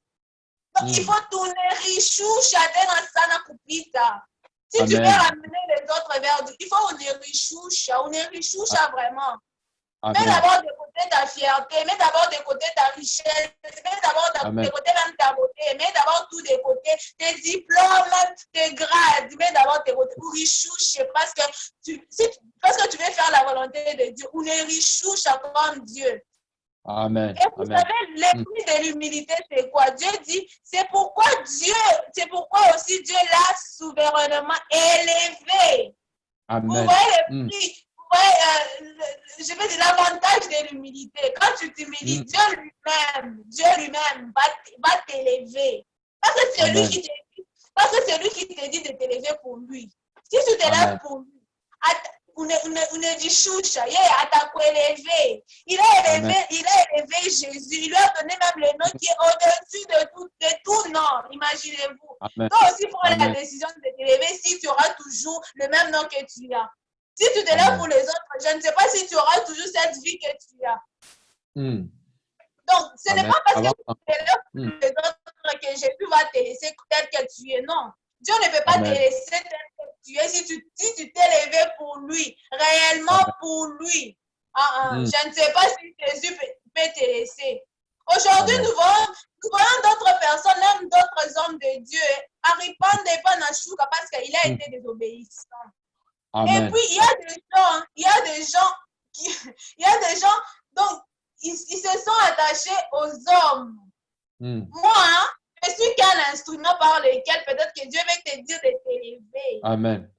Donc, il faut tourner richou, chadena sana kupita. Si tu veux ramener les autres vers Dieu, il faut on est richoucha vraiment. Mets d'abord de côté ta fierté, mets d'abord de côté ta richesse, mets d'abord de côté même ta beauté, mets d'abord tout de côté, tes diplômes, tes grades, mets d'abord tes côtés. Ou richouche, parce que tu veux faire la volonté de Dieu. On est richouche comme Dieu. Amen. Et vous savez, l'esprit de l'humilité, c'est quoi? Dieu dit, c'est pourquoi aussi Dieu l'a souverainement élevé. Amen. Vous voyez l'esprit, je veux dire l'avantage de l'humilité. Quand tu t'humilies, Dieu lui-même va t'élever. Parce que c'est lui qui te dit de t'élever pour lui. Si tu t'élèves pour lui, unajishusha yeye atakuelever. Il a élevé Jésus, il lui a donné même le nom qui est au-dessus de tout nom, imaginez-vous. Toi aussi prends la décision de t'élever si tu auras toujours le même nom que tu as. Si tu t'élèves pour les autres, je ne sais pas si tu auras toujours cette vie que tu as. Donc, ce n'est pas parce que tu t'élèves pour les autres que Jésus va te laisser tel que tu es, non. Dieu ne peut pas te laisser tel que tu es si tu t'es élevé pour lui, réellement pour lui. Je ne sais pas si Jésus peut te laisser. Aujourd'hui, nous voyons d'autres personnes, même d'autres hommes de Dieu, arrivant pas Nashuka parce qu'il a été désobéissant. Et puis, il y a des gens, donc, ils se sont attachés aux hommes. Moi, je suis qu'un instrument par lequel peut-être que Dieu veut te dire de t'élever. Amen.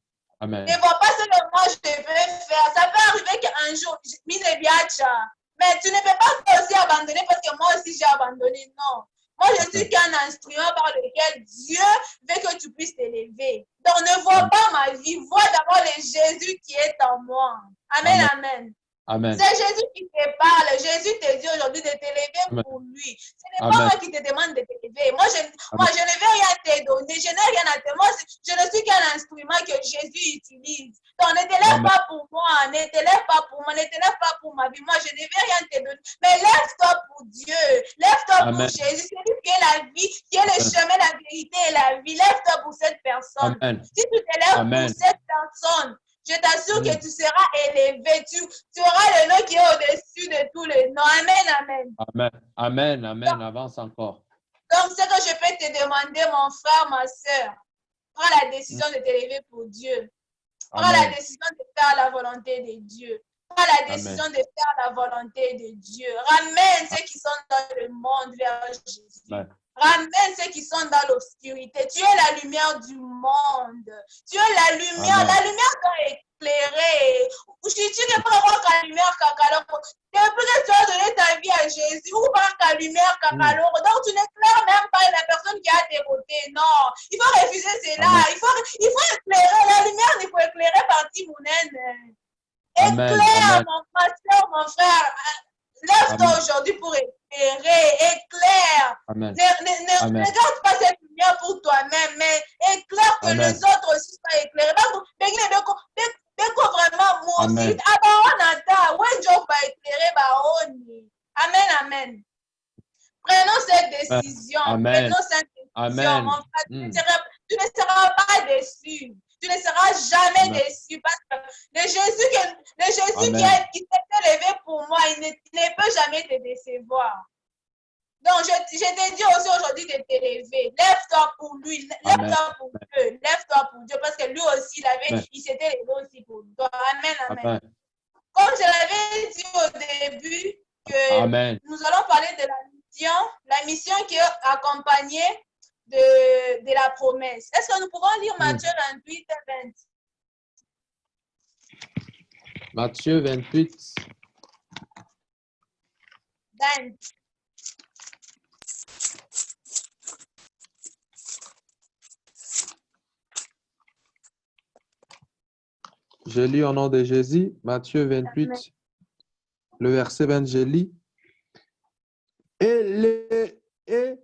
Amen. Ne vois pas ce que moi je vais faire. Ça peut arriver qu'un jour, mais tu ne peux pas aussi abandonner parce que moi aussi j'ai abandonné. Non. Moi, je suis qu'un instrument par lequel Dieu veut que tu puisses t'élever. Donc, ne vois pas ma vie. Vois d'abord le Jésus qui est en moi. Amen, amen. Amen. C'est Jésus qui te parle. Jésus te dit aujourd'hui de t'élever pour lui. Ce n'est pas moi qui te demande de t'élever. Moi, je ne vais rien te donner. Je n'ai rien à te donner. Moi, je ne suis qu'un instrument que Jésus utilise. Donc, ne t'élève pas pour moi. Ne t'élève pas pour moi. Ne t'élève pas pour ma vie. Moi, je ne vais rien te donner. Mais lève-toi pour Dieu. Lève-toi pour Jésus. C'est lui qui est la vie, qui est le chemin, la vérité et la vie. Lève-toi pour cette personne. Si tu t'élèves pour cette personne, je t'assure que tu seras élevé. Tu auras le nom qui est au-dessus de tous les noms. Amen, amen. Amen, amen, amen. Donc, avance encore. Donc, ce que je peux te demander, mon frère, ma soeur, prends la décision de t'élever pour Dieu. Prends la décision de faire la volonté de Dieu. Prends la décision de faire la volonté de Dieu. Ramène ceux qui sont dans le monde vers Jésus. Ramène ceux qui sont dans l'obscurité. Tu es la lumière du monde. Tu es la lumière. La lumière doit éclairer. Ushitike kwa kalumière kakaloko. Depuis que tu as donné ta vie à Jésus, ou par kalumière kakaloko. Donc tu n'éclaires même pas la personne qui a tes côtés. Non, il faut refuser cela. Amen. Il faut éclairer. La lumière, il faut éclairer par Timonen. Amen. Éclaire, Amen. ma soeur, mon frère. Lève-toi Amen. aujourd'hui pour éclairer. Éclaire. Amen. Ne Amen. garde pas cette lumière pour toi-même, mais éclaire que Amen. les autres aussi soient éclairés. Deko vraiment moi aussi. Amen. Abaonata, when Job va éclairer Baoni. Amen, amen. Prenons cette décision. Amen. Prenons cette décision. Amen. Mon frère, tu ne seras pas déçu. Tu ne seras jamais Amen. déçu parce que le Jésus Amen. qui s'est élevé pour moi, il ne peut jamais te décevoir. Donc, je t'ai dit aussi aujourd'hui de t'élever. Lève-toi pour lui. Lève-toi pour Dieu. Lève-toi pour Dieu parce que lui aussi, il s'était élevé aussi pour toi. Amen, amen. Amen. Comme je l'avais dit au début, que Amen. nous allons parler de la mission qui est accompagnée de la promesse. Est-ce que nous pouvons lire Matthieu 28 et 20? Matthieu 28. 20. Je lis au nom de Jésus, Matthieu 28, Amen. le verset 20, je lis. Et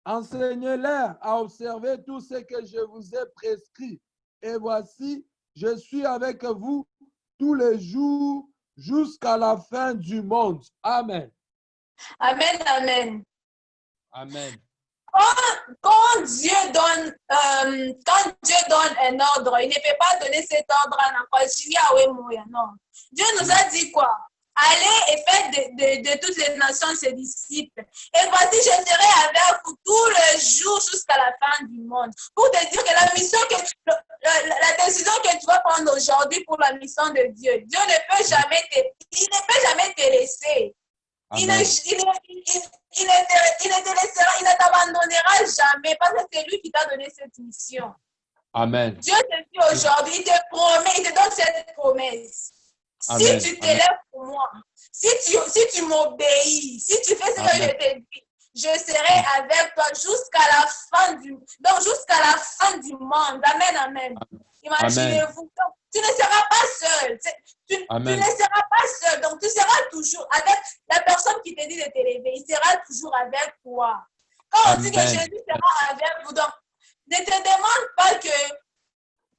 enseignez-leur à observer tout ce que je vous ai prescrit. Et voici, je suis avec vous tous les jours jusqu'à la fin du monde. Amen. Amen, amen. Amen. Quand Dieu donne un ordre, il ne peut pas donner cet ordre à n'importe qui. Non. Dieu nous a dit quoi? Allez et faites de toutes les nations ses disciples. Et voici, je serai avec vous tous les jours jusqu'à la fin du monde. Pour te dire que la mission, la décision que tu vas prendre aujourd'hui pour la mission de Dieu, Dieu ne peut jamais te laisser. Il ne t'abandonnera jamais parce que c'est lui qui t'a donné cette mission. Amen. Dieu te dit aujourd'hui, il te promet, il te donne cette promesse. Amen. Si tu t'élèves pour moi, si tu m'obéis, si tu fais ce que je te dis, je serai avec toi jusqu'à la fin du monde. Amen, amen. Imaginez-vous. Donc, tu ne seras pas seul. Tu ne seras pas seul. Donc, tu seras toujours avec la personne qui te dit de t'élever. Il sera toujours avec toi. Quand on dit que Jésus sera avec vous, donc, ne te demande pas que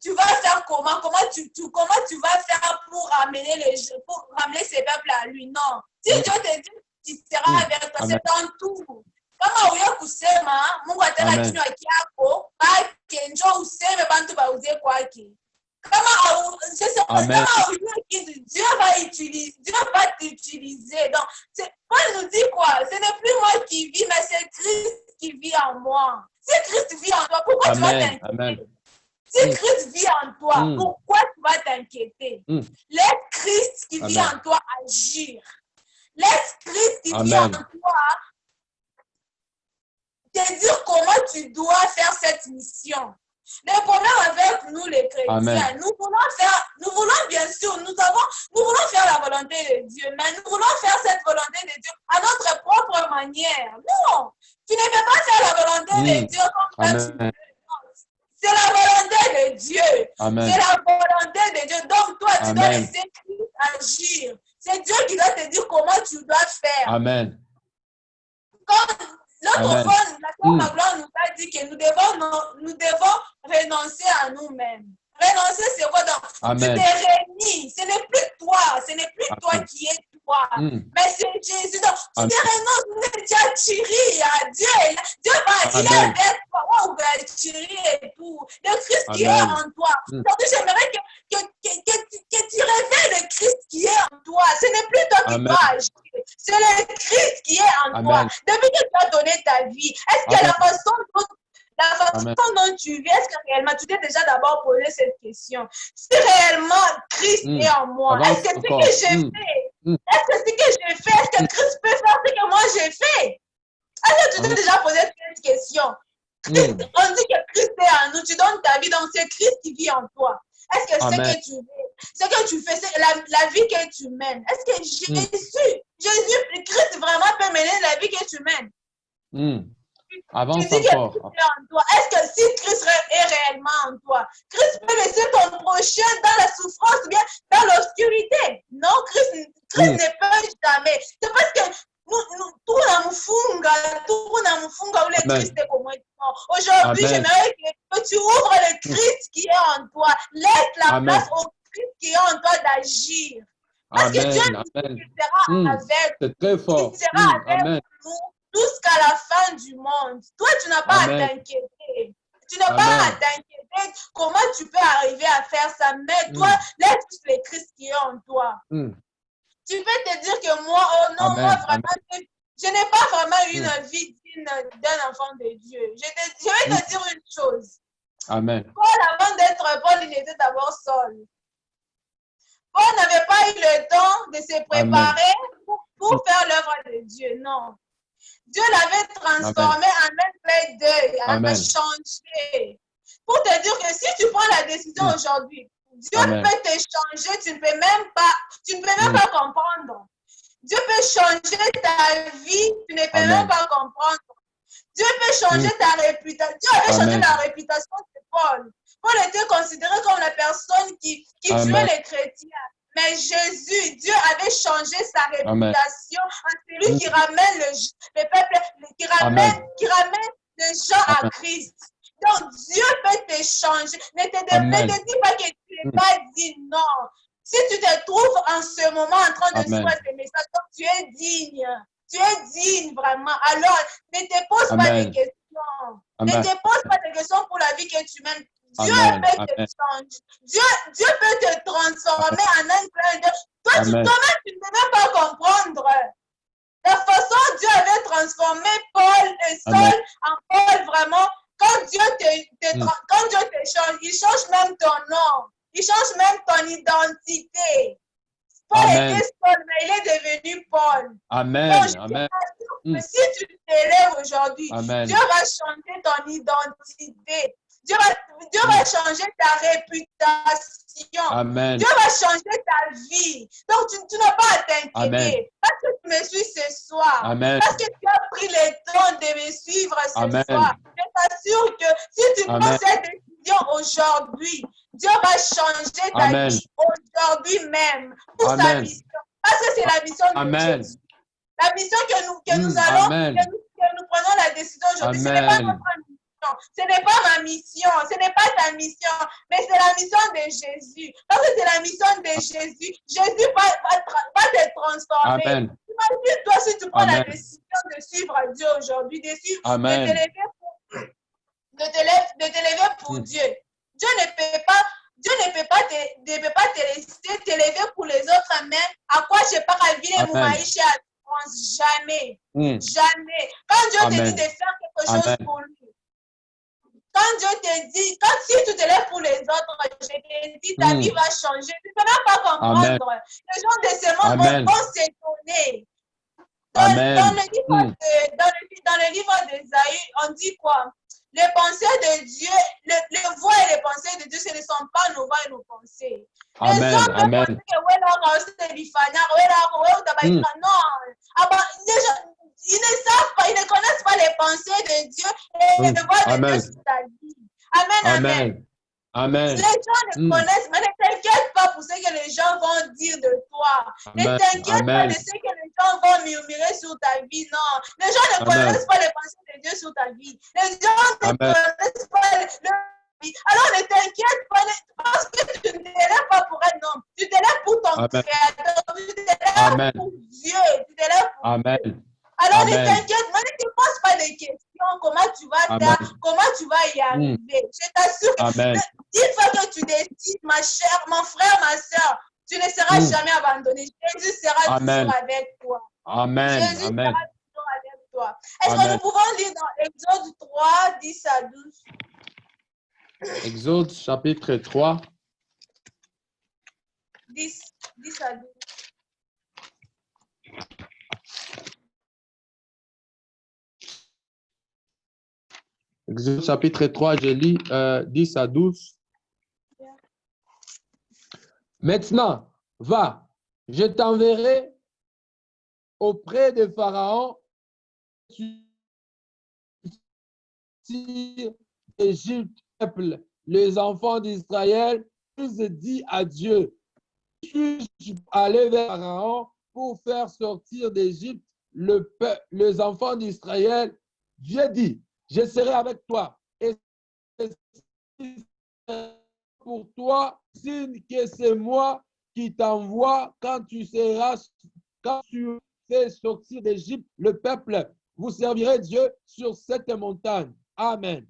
tu vas faire comment tu vas faire pour ramener ces peuples à lui. Non. Si Dieu te dit qu'il sera avec toi, c'est dans tout. Kama uye kusema Mungu ataka kinywa chako akenjo useme bantu bauze kwake. Dieu va t'utiliser. Donc, Paul nous dit quoi? Ce n'est plus moi qui vis, mais c'est Christ qui vit en moi. Si Christ vit en toi, pourquoi tu vas t'inquiéter? Si Christ vit en toi, pourquoi tu vas t'inquiéter? Laisse Christ qui vit en toi agir. Laisse Christ qui vit en toi te dire comment tu dois faire cette mission. Le problème avec nous, les chrétiens, nous voulons bien sûr, nous voulons faire la volonté de Dieu, mais nous voulons faire cette volonté de Dieu à notre propre manière. Non, tu ne peux pas faire la volonté de Dieu comme ça tu veux. C'est la volonté de Dieu. Amen. C'est la volonté de Dieu. Donc, toi, tu dois laisser Christ agir. C'est Dieu qui doit te dire comment tu dois faire. Amen. Quand notre femme, la femme Magloire nous a dit que nous devons renoncer à nous-mêmes. Renoncer, c'est quoi? Donc, tu te réunis. Ce n'est plus toi qui es toi. Mais c'est Jésus. Donc, tu te renonces, tu as tiré à Dieu. Dieu va, il est avec toi. On va tirer et tout. Le Christ qui est en toi. Donc, j'aimerais que tu révèles le Christ qui est en toi. Ce n'est plus toi qui dois agir. C'est le Christ qui est en toi. Depuis que tu as donné ta vie, est-ce que la façon dont tu vis, est-ce que réellement tu t'es déjà d'abord posé cette question? Si réellement Christ est en moi, est-ce que ce que j'ai fait, est-ce que Christ peut faire ce que moi j'ai fait? Est-ce que tu t'es déjà posé cette question? On dit que Christ est en nous, tu donnes ta vie, donc c'est Christ qui vit en toi. Est-ce que ce que tu veux, ce que tu fais, c'est la vie que tu mènes. Est-ce que Jésus-Christ vraiment peut mener la vie que tu mènes? Avance Tu dis que encore. Christ est en toi. Est-ce que si Christ est réellement en toi, Christ peut laisser ton prochain dans la souffrance ou bien dans l'obscurité? Non, Christ ne peut jamais. C'est parce que tunamufunga ule Christ est comme moi. Aujourd'hui, j'aimerais que tu ouvres le Christ qui est en toi. Laisse la place au Christ qui est en toi d'agir. Parce que Dieu sera avec C'est très fort. Il sera avec nous jusqu'à la fin du monde. Toi, tu n'as pas à t'inquiéter. Tu n'as pas à t'inquiéter comment tu peux arriver à faire ça. Mais toi, laisse le Christ qui est en toi. Tu peux te dire que moi, oh non, moi vraiment, je n'ai pas vraiment une vie digne d'un enfant de Dieu. Je vais te dire une chose. Amen. Paul, avant d'être Paul, il était d'abord seul. Paul n'avait pas eu le temps de se préparer pour faire l'œuvre de Dieu. Non. Dieu l'avait transformé en un plein d'œil, a changé. Pour te dire que si tu prends la décision aujourd'hui, Dieu peut te changer, tu ne peux même pas comprendre. Dieu peut changer ta vie, tu ne peux même pas comprendre. Dieu peut changer ta réputation. Dieu avait changé la réputation de Paul. Paul était considéré comme la personne qui tuait les chrétiens. Mais Jésus, Dieu avait changé sa réputation en celui qui ramène le peuple, qui ramène les gens à Christ. Donc, Dieu peut te changer. Ne te dis pas que tu n'es pas digne. Non. Si tu te trouves en ce moment en train de suivre ce message, donc tu es digne. Tu es digne vraiment. Alors, ne te pose pas de questions. Ne te pose pas de questions pour la vie que tu mènes. Dieu peut te changer. Dieu peut te transformer en un clin d'œil. Toi, tu ne peux même pas comprendre. La façon dont Dieu avait transformé Paul et Saul en Paul, vraiment, quand Dieu te change, il change même ton nom. Il change même ton identité. Paul était Saul, mais il est devenu Paul. Amen. Donc, si tu t'élèves aujourd'hui, Dieu va changer ton identité. Dieu va changer ta réputation. Dieu va changer ta vie. Donc, tu n'as pas à t'inquiéter. Parce que tu me suis ce soir. Parce que tu as pris le temps de me suivre ce soir. Je t'assure que si tu prends cette décision aujourd'hui, Dieu va changer ta vie aujourd'hui même pour sa mission. Parce que c'est la mission de Jésus. La mission que nous allons, que nous prenons la décision aujourd'hui, ce n'est pas notre mission. Ce n'est pas ma mission, ce n'est pas ta mission, mais c'est la mission de Jésus. Parce que c'est la mission de Jésus. Jésus va te transformer. Imagine toi si tu prends la décision de suivre Dieu aujourd'hui, de t'élever pour Dieu. Dieu ne peut pas te laisser t'élever pour les autres, mais à quoi je parle vile mumaisha jamais. Jamais. Quand Dieu te dit de faire quelque chose pour lui, quand Dieu te dit, si tu te lèves pour les autres, je te dis, ta vie va changer. Tu ne peux même pas comprendre. Les gens de ce monde vont s'étonner. Dans le livre d'Ésaïe, on dit quoi? Les pensées de Dieu, les voix et les pensées de Dieu, ce ne sont pas nos voix et nos pensées. Les hommes peuvent penser que non. Ils ne savent pas, ils ne connaissent pas les pensées de Dieu et les voix de Dieu sur ta vie. Amen. Amen. Les gens ne connaissent, mais ne t'inquiète pas pour ce que les gens vont dire de toi. Ne t'inquiète pas de ce que les gens vont murmurer sur ta vie. Non. Les gens ne connaissent pas les pensées de Dieu sur ta vie. Les gens ne connaissent pas leur vie. Alors ne t'inquiète pas parce que tu ne t'élèves pas pour un homme. Tu t'élèves pour ton Créateur. Tu t'élèves pour Dieu. Tu t'élèves pour Dieu. Alors ne t'inquiète, ne te pose pas de questions, comment tu vas faire, comment tu vas y arriver. Je t'assure que une fois que tu décides, ma chère, mon frère, ma soeur, tu ne seras jamais abandonné. Jésus sera toujours avec toi. Jésus sera toujours avec toi. Est-ce que nous pouvons lire dans Exode 3, 10 à 12? Exode chapitre 3. 10 à 12. Exode chapitre 3, je lis 10 à 12. Maintenant, va, je t'enverrai auprès de Pharaon, Égypte, peuple, les enfants d'Israël, dit à Dieu, suis-je aller vers Pharaon pour faire sortir d'Égypte les enfants d'Israël? Dieu dit, je serai avec toi. Et pour toi, signe que c'est moi qui t'envoie quand tu fais sortir d'Égypte le peuple. Vous servirez Dieu sur cette montagne. Amen.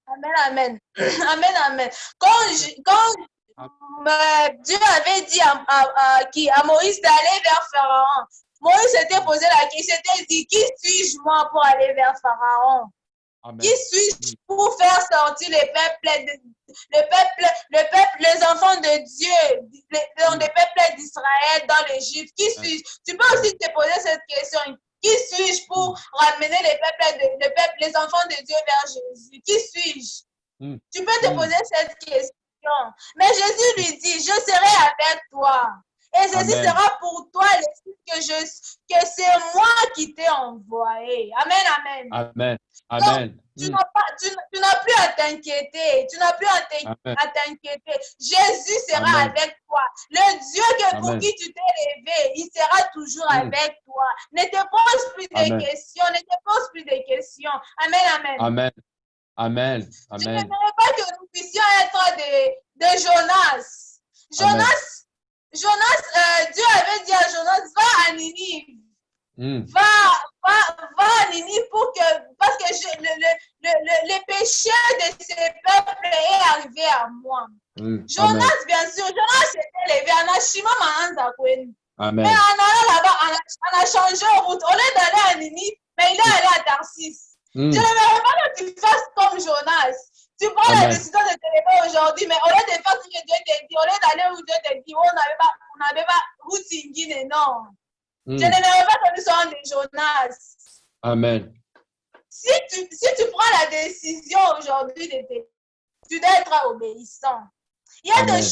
Amen, amen. Amen, amen. Quand Dieu avait dit à Moïse d'aller vers Pharaon, Moïse s'était posé la question, s'était dit, qui suis-je moi pour aller vers Pharaon? Amen. Qui suis-je pour faire sortir les enfants de Dieu, les peuples d'Israël dans l'Égypte? Qui suis-je? Tu peux aussi te poser cette question. Qui suis-je pour ramener les enfants de Dieu vers Jésus? Qui suis-je? Tu peux te poser cette question. Mais Jésus lui dit, je serai avec toi. Et ceci sera pour toi que c'est moi qui t'ai envoyé. Amen, amen. Amen. Amen. Donc, tu n'as plus à t'inquiéter. Tu n'as plus à t'inquiéter. Jésus sera avec toi. Le Dieu pour qui tu t'es levé, il sera toujours avec toi. Ne te pose plus de questions. Ne te pose plus de questions. Amen, amen. Amen. Amen. Je n'aimerais pas que nous puissions être de Jonas. Jonas, Dieu avait dit à Jonas, va à Ninive. Va à Ninive parce que le péché de ces peuples est arrivé à moi. Jonas, bien sûr, Jonas s'était levé. Mais en allant là-bas, on a changé de route. Au lieu d'aller à Ninive, mais il est allé à Tarsis. Je n'aimerais pas que tu fasses comme Jonas. Tu prends la décision de te lever aujourd'hui, mais au lieu de faire ce que Dieu te dit, au lieu d'aller où Dieu te dit, on n'avait pas route Singine, non. Je n'aimerais pas que nous soyons des Jonas. Amen. Si tu prends la décision aujourd'hui tu dois être obéissant. Il y a des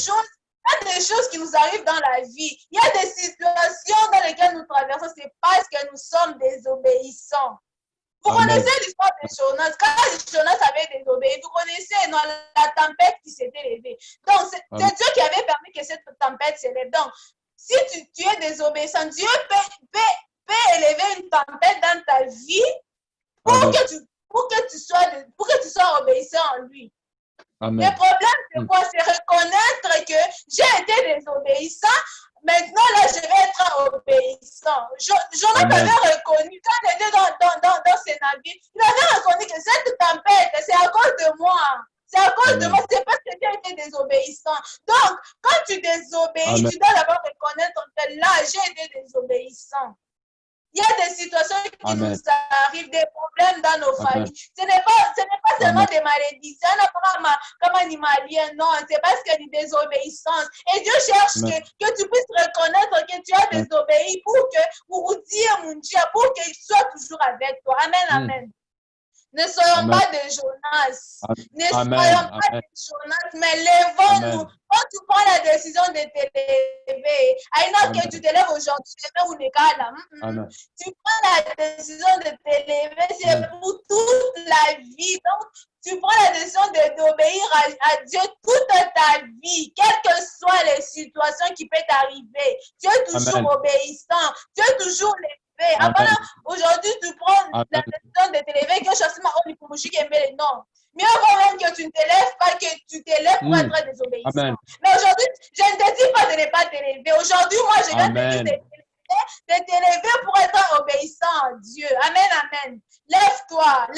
choses qui nous arrivent dans la vie. Il y a des situations dans lesquelles nous traversons, c'est parce que nous sommes désobéissants. Vous connaissez l'histoire de Jonas. Quand Jonas avait désobéi, vous connaissez la tempête qui s'était levée. Donc, c'est Dieu qui avait permis que cette tempête s'élève. Donc, si tu es désobéissant, Dieu peut élever une tempête dans ta vie pour que tu sois obéissant en lui. Le problème, c'est quoi? C'est reconnaître que j'ai été désobéissant. Maintenant, là, je vais être obéissant. Jonas avait reconnu, quand il était dans ses navires, il avait reconnu que cette tempête, c'est à cause de moi. C'est à cause de moi, c'est parce que j'ai été désobéissant. Donc, quand tu désobéis, tu dois d'abord reconnaître que là, j'ai été désobéissant. Il y a des situations qui nous arrivent, des problèmes dans nos familles. Ce n'est pas seulement des malédictions, comme animalien, non, c'est parce qu'il y a une désobéissance. Et Dieu cherche que tu puisses reconnaître que tu as désobéi pour dire, mon Dieu, pour qu'il soit toujours avec toi. Amen, amen. Ne soyons pas des Jonas. Ne soyons pas des Jonas, mais levons-nous. Quand tu prends la décision de te lever, que tu te lèves aujourd'hui, tu prends la décision de te lever, c'est pour toute la vie. Donc, tu prends la décision d'obéir à Dieu toute ta vie, quelles que soient les situations qui peuvent t'arriver. Tu es toujours obéissant, tu es toujours levé. Aujourd'hui, tu prends la décision de te lever, que chacun non. Mieux vaut même que tu ne te lèves pas, que tu te lèves pour être désobéissant. Mais aujourd'hui, je ne te dis pas de ne pas te lever. Aujourd'hui, moi, je viens te dire de te lever pour être obéissant à Dieu. Amen, amen. Lève-toi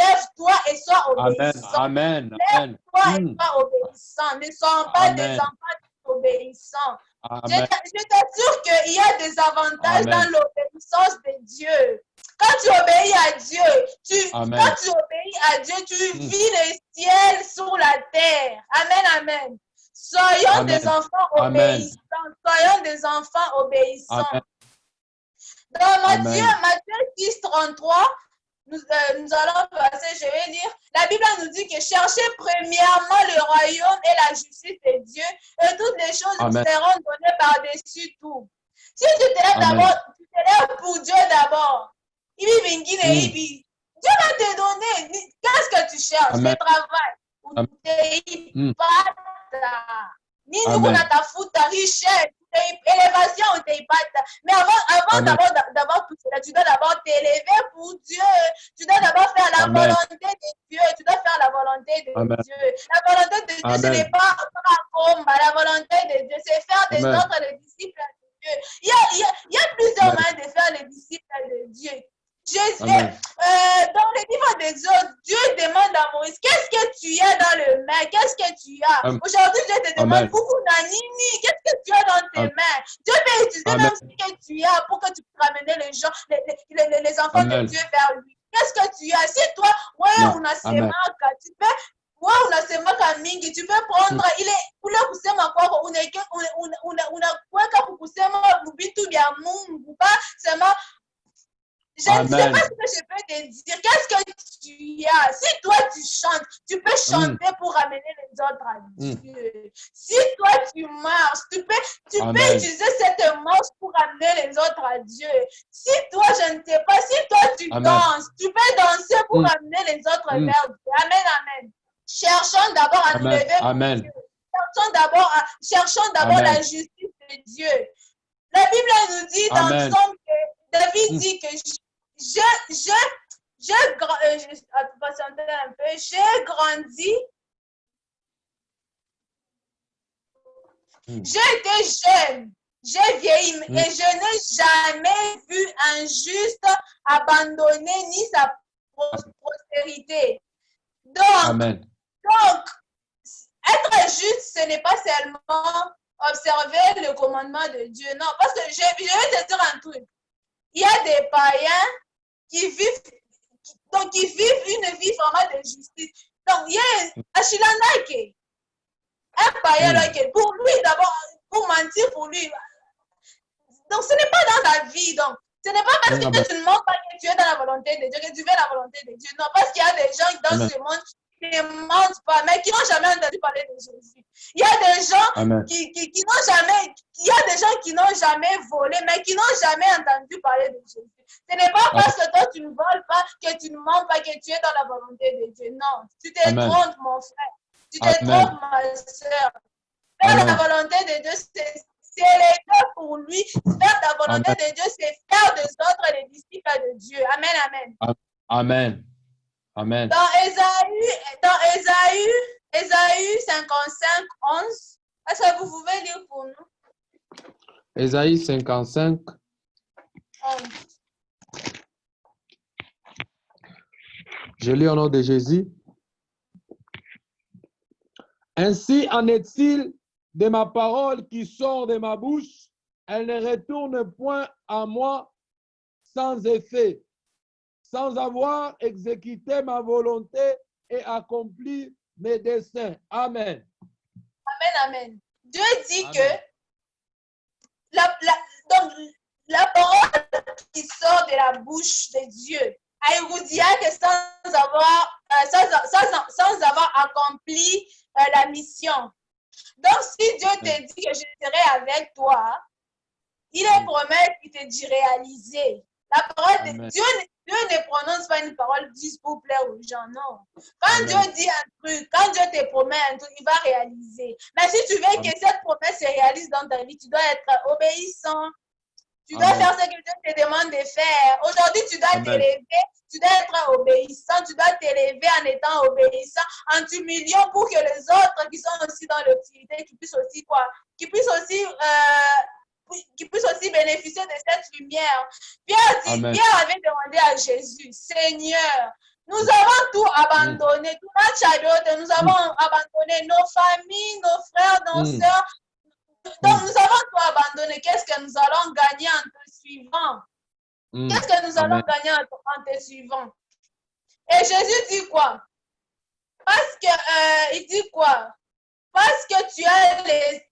et sois obéissant. Amen. Lève-toi et sois obéissant. Ne soyons pas des enfants désobéissants. Je t'assure qu'il y a des avantages dans l'obéissance de Dieu. Quand tu obéis à Dieu, tu vis les ciels sur la terre. Amen, amen. Soyons des enfants obéissants. Soyons des enfants obéissants. Dans Matthieu 10, 33, nous allons passer, je vais lire. La Bible nous dit que cherchez premièrement le royaume et la justice de Dieu et toutes les choses Amen. seront données par-dessus tout. Si tu te lèves d'abord, tu te lèves pour Dieu d'abord. Dieu va te donner. Qu'est-ce que tu cherches? Amen. Le travail. Nini kuna tafuta richesse, élévation, mais avant d'abord tout cela, tu dois d'abord t'élever pour Dieu. Tu dois d'abord faire la volonté de Dieu. Tu dois faire la volonté de Dieu. La volonté de Dieu, ce n'est pas un combat. La volonté de Dieu, c'est faire des autres les disciples de Dieu. Il y a plusieurs moyens de faire les disciples de Dieu. Dans le livre d'Exode, Dieu demande à Moïse, qu'est-ce que tu as dans le main? Qu'est-ce que tu as? Aujourd'hui, Dieu te demande, qu'est-ce que tu as dans tes mains? Dieu peut utiliser même ce que tu as pour que tu puisses ramener les gens, les enfants de Dieu vers lui. Qu'est-ce que tu as? Si toi, tu peux prendre, ule kusema kwako unaweka kusema vitu vya Mungu, pas seulement. Je ne sais pas ce que je peux te dire. Qu'est-ce que tu as? Si toi tu chantes, tu peux chanter pour ramener les autres à Dieu. Si toi tu marches, tu peux utiliser cette marche pour ramener les autres à Dieu. Si toi, je ne sais pas, si toi tu danses, tu peux danser pour ramener les autres vers Dieu. Amen, amen. Cherchons d'abord à nous lever pour Dieu. Cherchons d'abord la justice de Dieu. La Bible nous dit dans le psaume que David dit que j'ai grandi, j'ai été jeune, j'ai vieilli et je n'ai jamais vu un juste abandonner ni sa prospérité. Donc, être juste, ce n'est pas seulement observer le commandement de Dieu. Non, parce que je vais te dire un truc. Il y a des païens qui vivent une vie vraiment de justice. Donc, il y a Achilanake, un païen pour lui d'abord, pour mentir pour lui. Donc, ce n'est pas dans ta vie. Donc, ce n'est pas parce que tu ne mens pas que tu es dans la volonté de Dieu, que tu veux la volonté de Dieu. Non, parce qu'il y a des gens dans ce monde qui ne mentent pas, mais qui n'ont jamais entendu parler de Jésus. Il y a des gens qui n'ont jamais, il y a des gens qui n'ont jamais volé, mais qui n'ont jamais entendu parler de Jésus. Ce n'est pas parce que toi tu ne voles pas, que tu ne mens pas, que tu es dans la volonté de Dieu. Non, tu te trompes, mon frère. Tu te trompes, ma soeur. Faire la volonté de Dieu, c'est l'aider pour lui. Faire la volonté de Dieu, c'est faire des autres les disciples de Dieu. Amen, amen. Amen. Amen. Dans Ésaü 55, 11, est-ce que vous pouvez lire pour nous? Ésaïe 55. 11. Je lis au nom de Jésus. Ainsi en est-il de ma parole qui sort de ma bouche, elle ne retourne point à moi sans effet, sans avoir exécuté ma volonté et accompli mes desseins. Amen. Amen, amen. Dieu dit que la parole qui sort de la bouche de Dieu, que sans avoir accompli la mission. Donc, si Dieu te dit que je serai avec toi, il est promet qu'il te dit réaliser. La parole de Dieu ne prononce pas une parole juste pour plaire aux gens, non. Quand Dieu dit un truc, quand Dieu te promet un truc, il va réaliser. Mais si tu veux que cette promesse se réalise dans ta vie, tu dois être obéissant. Tu dois faire ce que Dieu te demande de faire. Aujourd'hui, tu dois t'élever, tu dois être obéissant, tu dois t'élever en étant obéissant, en t'humiliant pour que les autres qui sont aussi dans l'obscurité, qui puissent aussi bénéficier de cette lumière. Pierre avait demandé à Jésus, Seigneur, nous avons tout abandonné, nous avons abandonné nos familles, nos frères, nos sœurs. Donc, nous avons tout abandonné. Qu'est-ce que nous allons gagner en te suivant? Qu'est-ce que nous allons gagner en te suivant? Et Jésus dit quoi? Il dit quoi? Parce que tu as laissé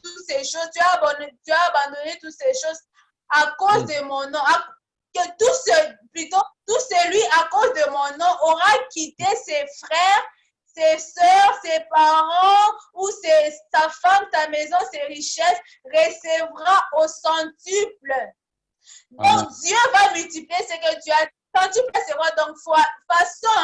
toutes ces choses, tu as abandonné toutes ces choses à cause de mon nom. tout celui à cause de mon nom aura quitté ses frères, ses sœurs, ses parents ou sa femme, sa maison, ses richesses, recevra au centuple. Donc, Dieu va multiplier ce que tu as. Centuple sera donc façon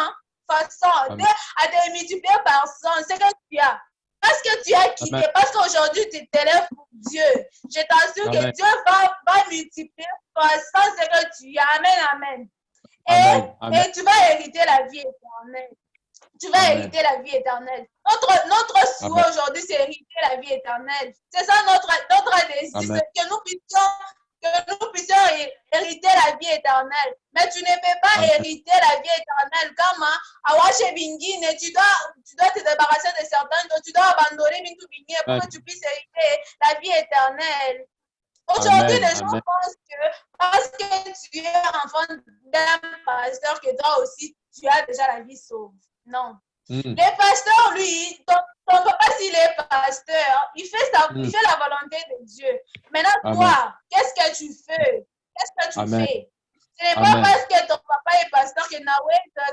de multiplier par 100 ce que tu as. Parce que tu as quitté, parce qu'aujourd'hui tu t'élèves pour Dieu. Je t'assure que Dieu va multiplier par 100 ce que tu as. Amen, amen. Et tu vas hériter la vie éternelle. Tu vas hériter la vie éternelle. Notre souhait aujourd'hui, c'est hériter la vie éternelle. C'est ça notre désir, que nous puissions hériter la vie éternelle. Mais tu ne peux pas hériter la vie éternelle comme à Washebingine. Tu dois te débarrasser de certains, tu dois abandonner Bintou Bingine pour que tu puisses hériter la vie éternelle. Aujourd'hui, les gens pensent que parce que tu es enfant d'un pasteur, que toi aussi, tu as déjà la vie sauve. Non. Le pasteur, lui, ton papa, s'il est pasteur, il fait la volonté de Dieu. Maintenant, toi, qu'est-ce que tu fais? Qu'est-ce que tu fais? Ce n'est pas parce que ton papa est pasteur que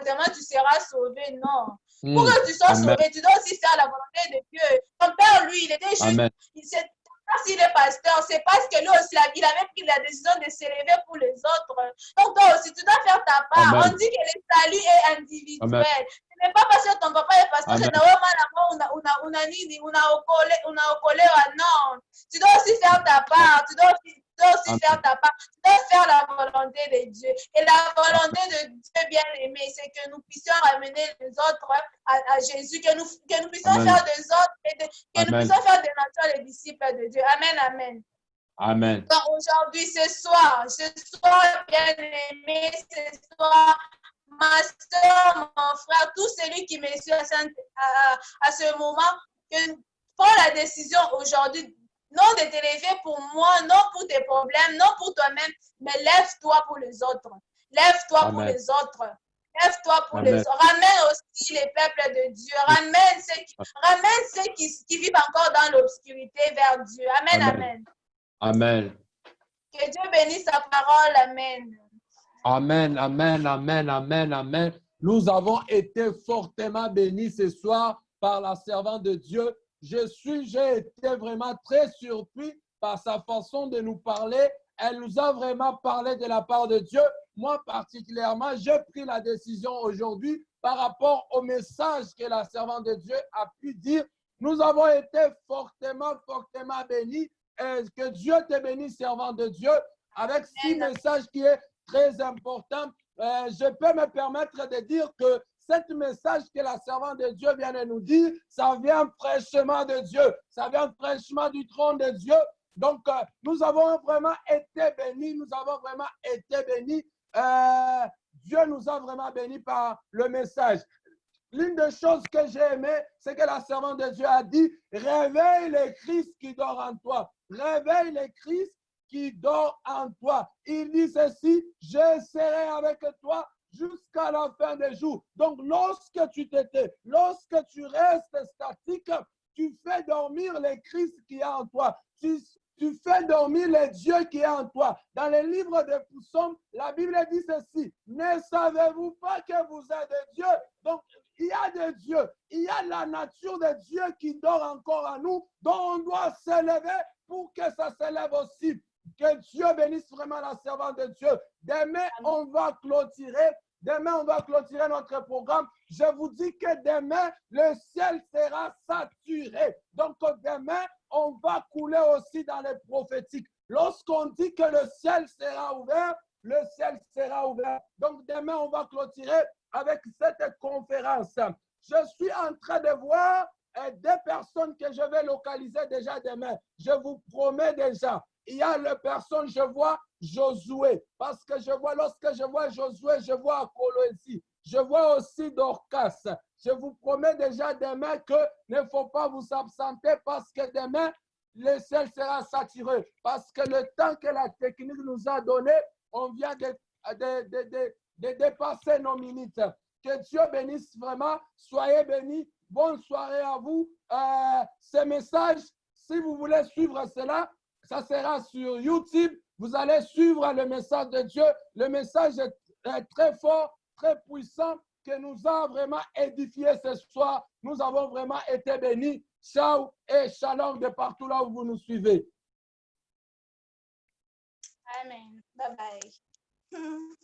demain tu seras sauvé, non. Pour que tu sois sauvé, tu dois aussi faire la volonté de Dieu. Ton père, lui, il était juste... S'il est pasteur, c'est parce que lui aussi, il avait pris la décision de s'élever pour les autres. Donc, toi aussi, tu dois faire ta part. On dit que le salut est individuel. Ce n'est pas parce que ton papa est pasteur que tu non. Tu dois aussi faire ta part. Tu dois faire ta part. Tu dois faire la volonté de Dieu. Et la volonté de Dieu bien-aimé, c'est que nous puissions ramener les autres à Jésus, que nous puissions faire des autres, que nous puissions faire de notre les disciples de Dieu. Amen. Amen. Donc aujourd'hui, ce soir, bien-aimé, ce soir, ma soeur, mon frère, tout celui qui me suit à ce moment, que prends la décision aujourd'hui, non de t'élever pour moi, non pour tes problèmes, non pour toi-même, mais lève-toi pour les autres. Lève-toi pour les autres. Lève-toi pour les autres. Ramène aussi les peuples de Dieu. Ramène ceux qui vivent encore dans l'obscurité vers Dieu. Amen. Amen. Que Dieu bénisse sa parole. Amen. Nous avons été fortement bénis ce soir par la servante de Dieu. J'ai été vraiment très surpris par sa façon de nous parler. Elle nous a vraiment parlé de la part de Dieu. Moi, particulièrement, j'ai pris la décision aujourd'hui par rapport au message que la servante de Dieu a pu dire. Nous avons été fortement bénis. Et que Dieu te bénisse, servante de Dieu, avec 6 messages qui est très important. Je peux me permettre de dire que ce message que la servante de Dieu vient de nous dire, ça vient fraîchement de Dieu. Ça vient fraîchement du trône de Dieu. Donc, nous avons vraiment été bénis. Dieu nous a vraiment bénis par le message. L'une des choses que j'ai aimé, c'est que la servante de Dieu a dit, réveille le Christ qui dort en toi. Réveille le Christ qui dort en toi. Il dit ceci, je serai avec toi jusqu'à la fin des jours. Donc, lorsque lorsque tu restes statique, tu fais dormir le Christ qui est en toi. Tu fais dormir le Dieu qui est en toi. Dans le livre des Psaumes, la Bible dit ceci, ne savez-vous pas que vous êtes de Dieu? Donc, il y a de Dieu, il y a la nature de Dieu qui dort encore en nous, dont on doit s'élever pour que ça s'élève aussi. Que Dieu bénisse vraiment la servante de Dieu. Demain, on va clôturer notre programme. Je vous dis que demain, le ciel sera saturé. Donc, demain, on va couler aussi dans les prophétiques. Lorsqu'on dit que le ciel sera ouvert, le ciel sera ouvert. Donc, demain, on va clôturer avec cette conférence. Je suis en train de voir des personnes que je vais localiser déjà demain. Je vous promets déjà. Il y a les personnes, je vois Josué. Parce que lorsque je vois Josué, je vois Akolo ici. Je vois aussi Dorcas. Je vous promets déjà demain que ne faut pas vous absenter parce que demain, le ciel sera saturé. Parce que le temps que la technique nous a donné, on vient de dépasser nos minutes. Que Dieu bénisse vraiment. Soyez bénis. Bonne soirée à vous. Ce message, si vous voulez suivre cela, ça sera sur YouTube. Vous allez suivre le message de Dieu. Le message est très fort, très puissant, qui nous a vraiment édifié ce soir. Nous avons vraiment été bénis. Ciao et shalom de partout là où vous nous suivez. Amen. Bye bye.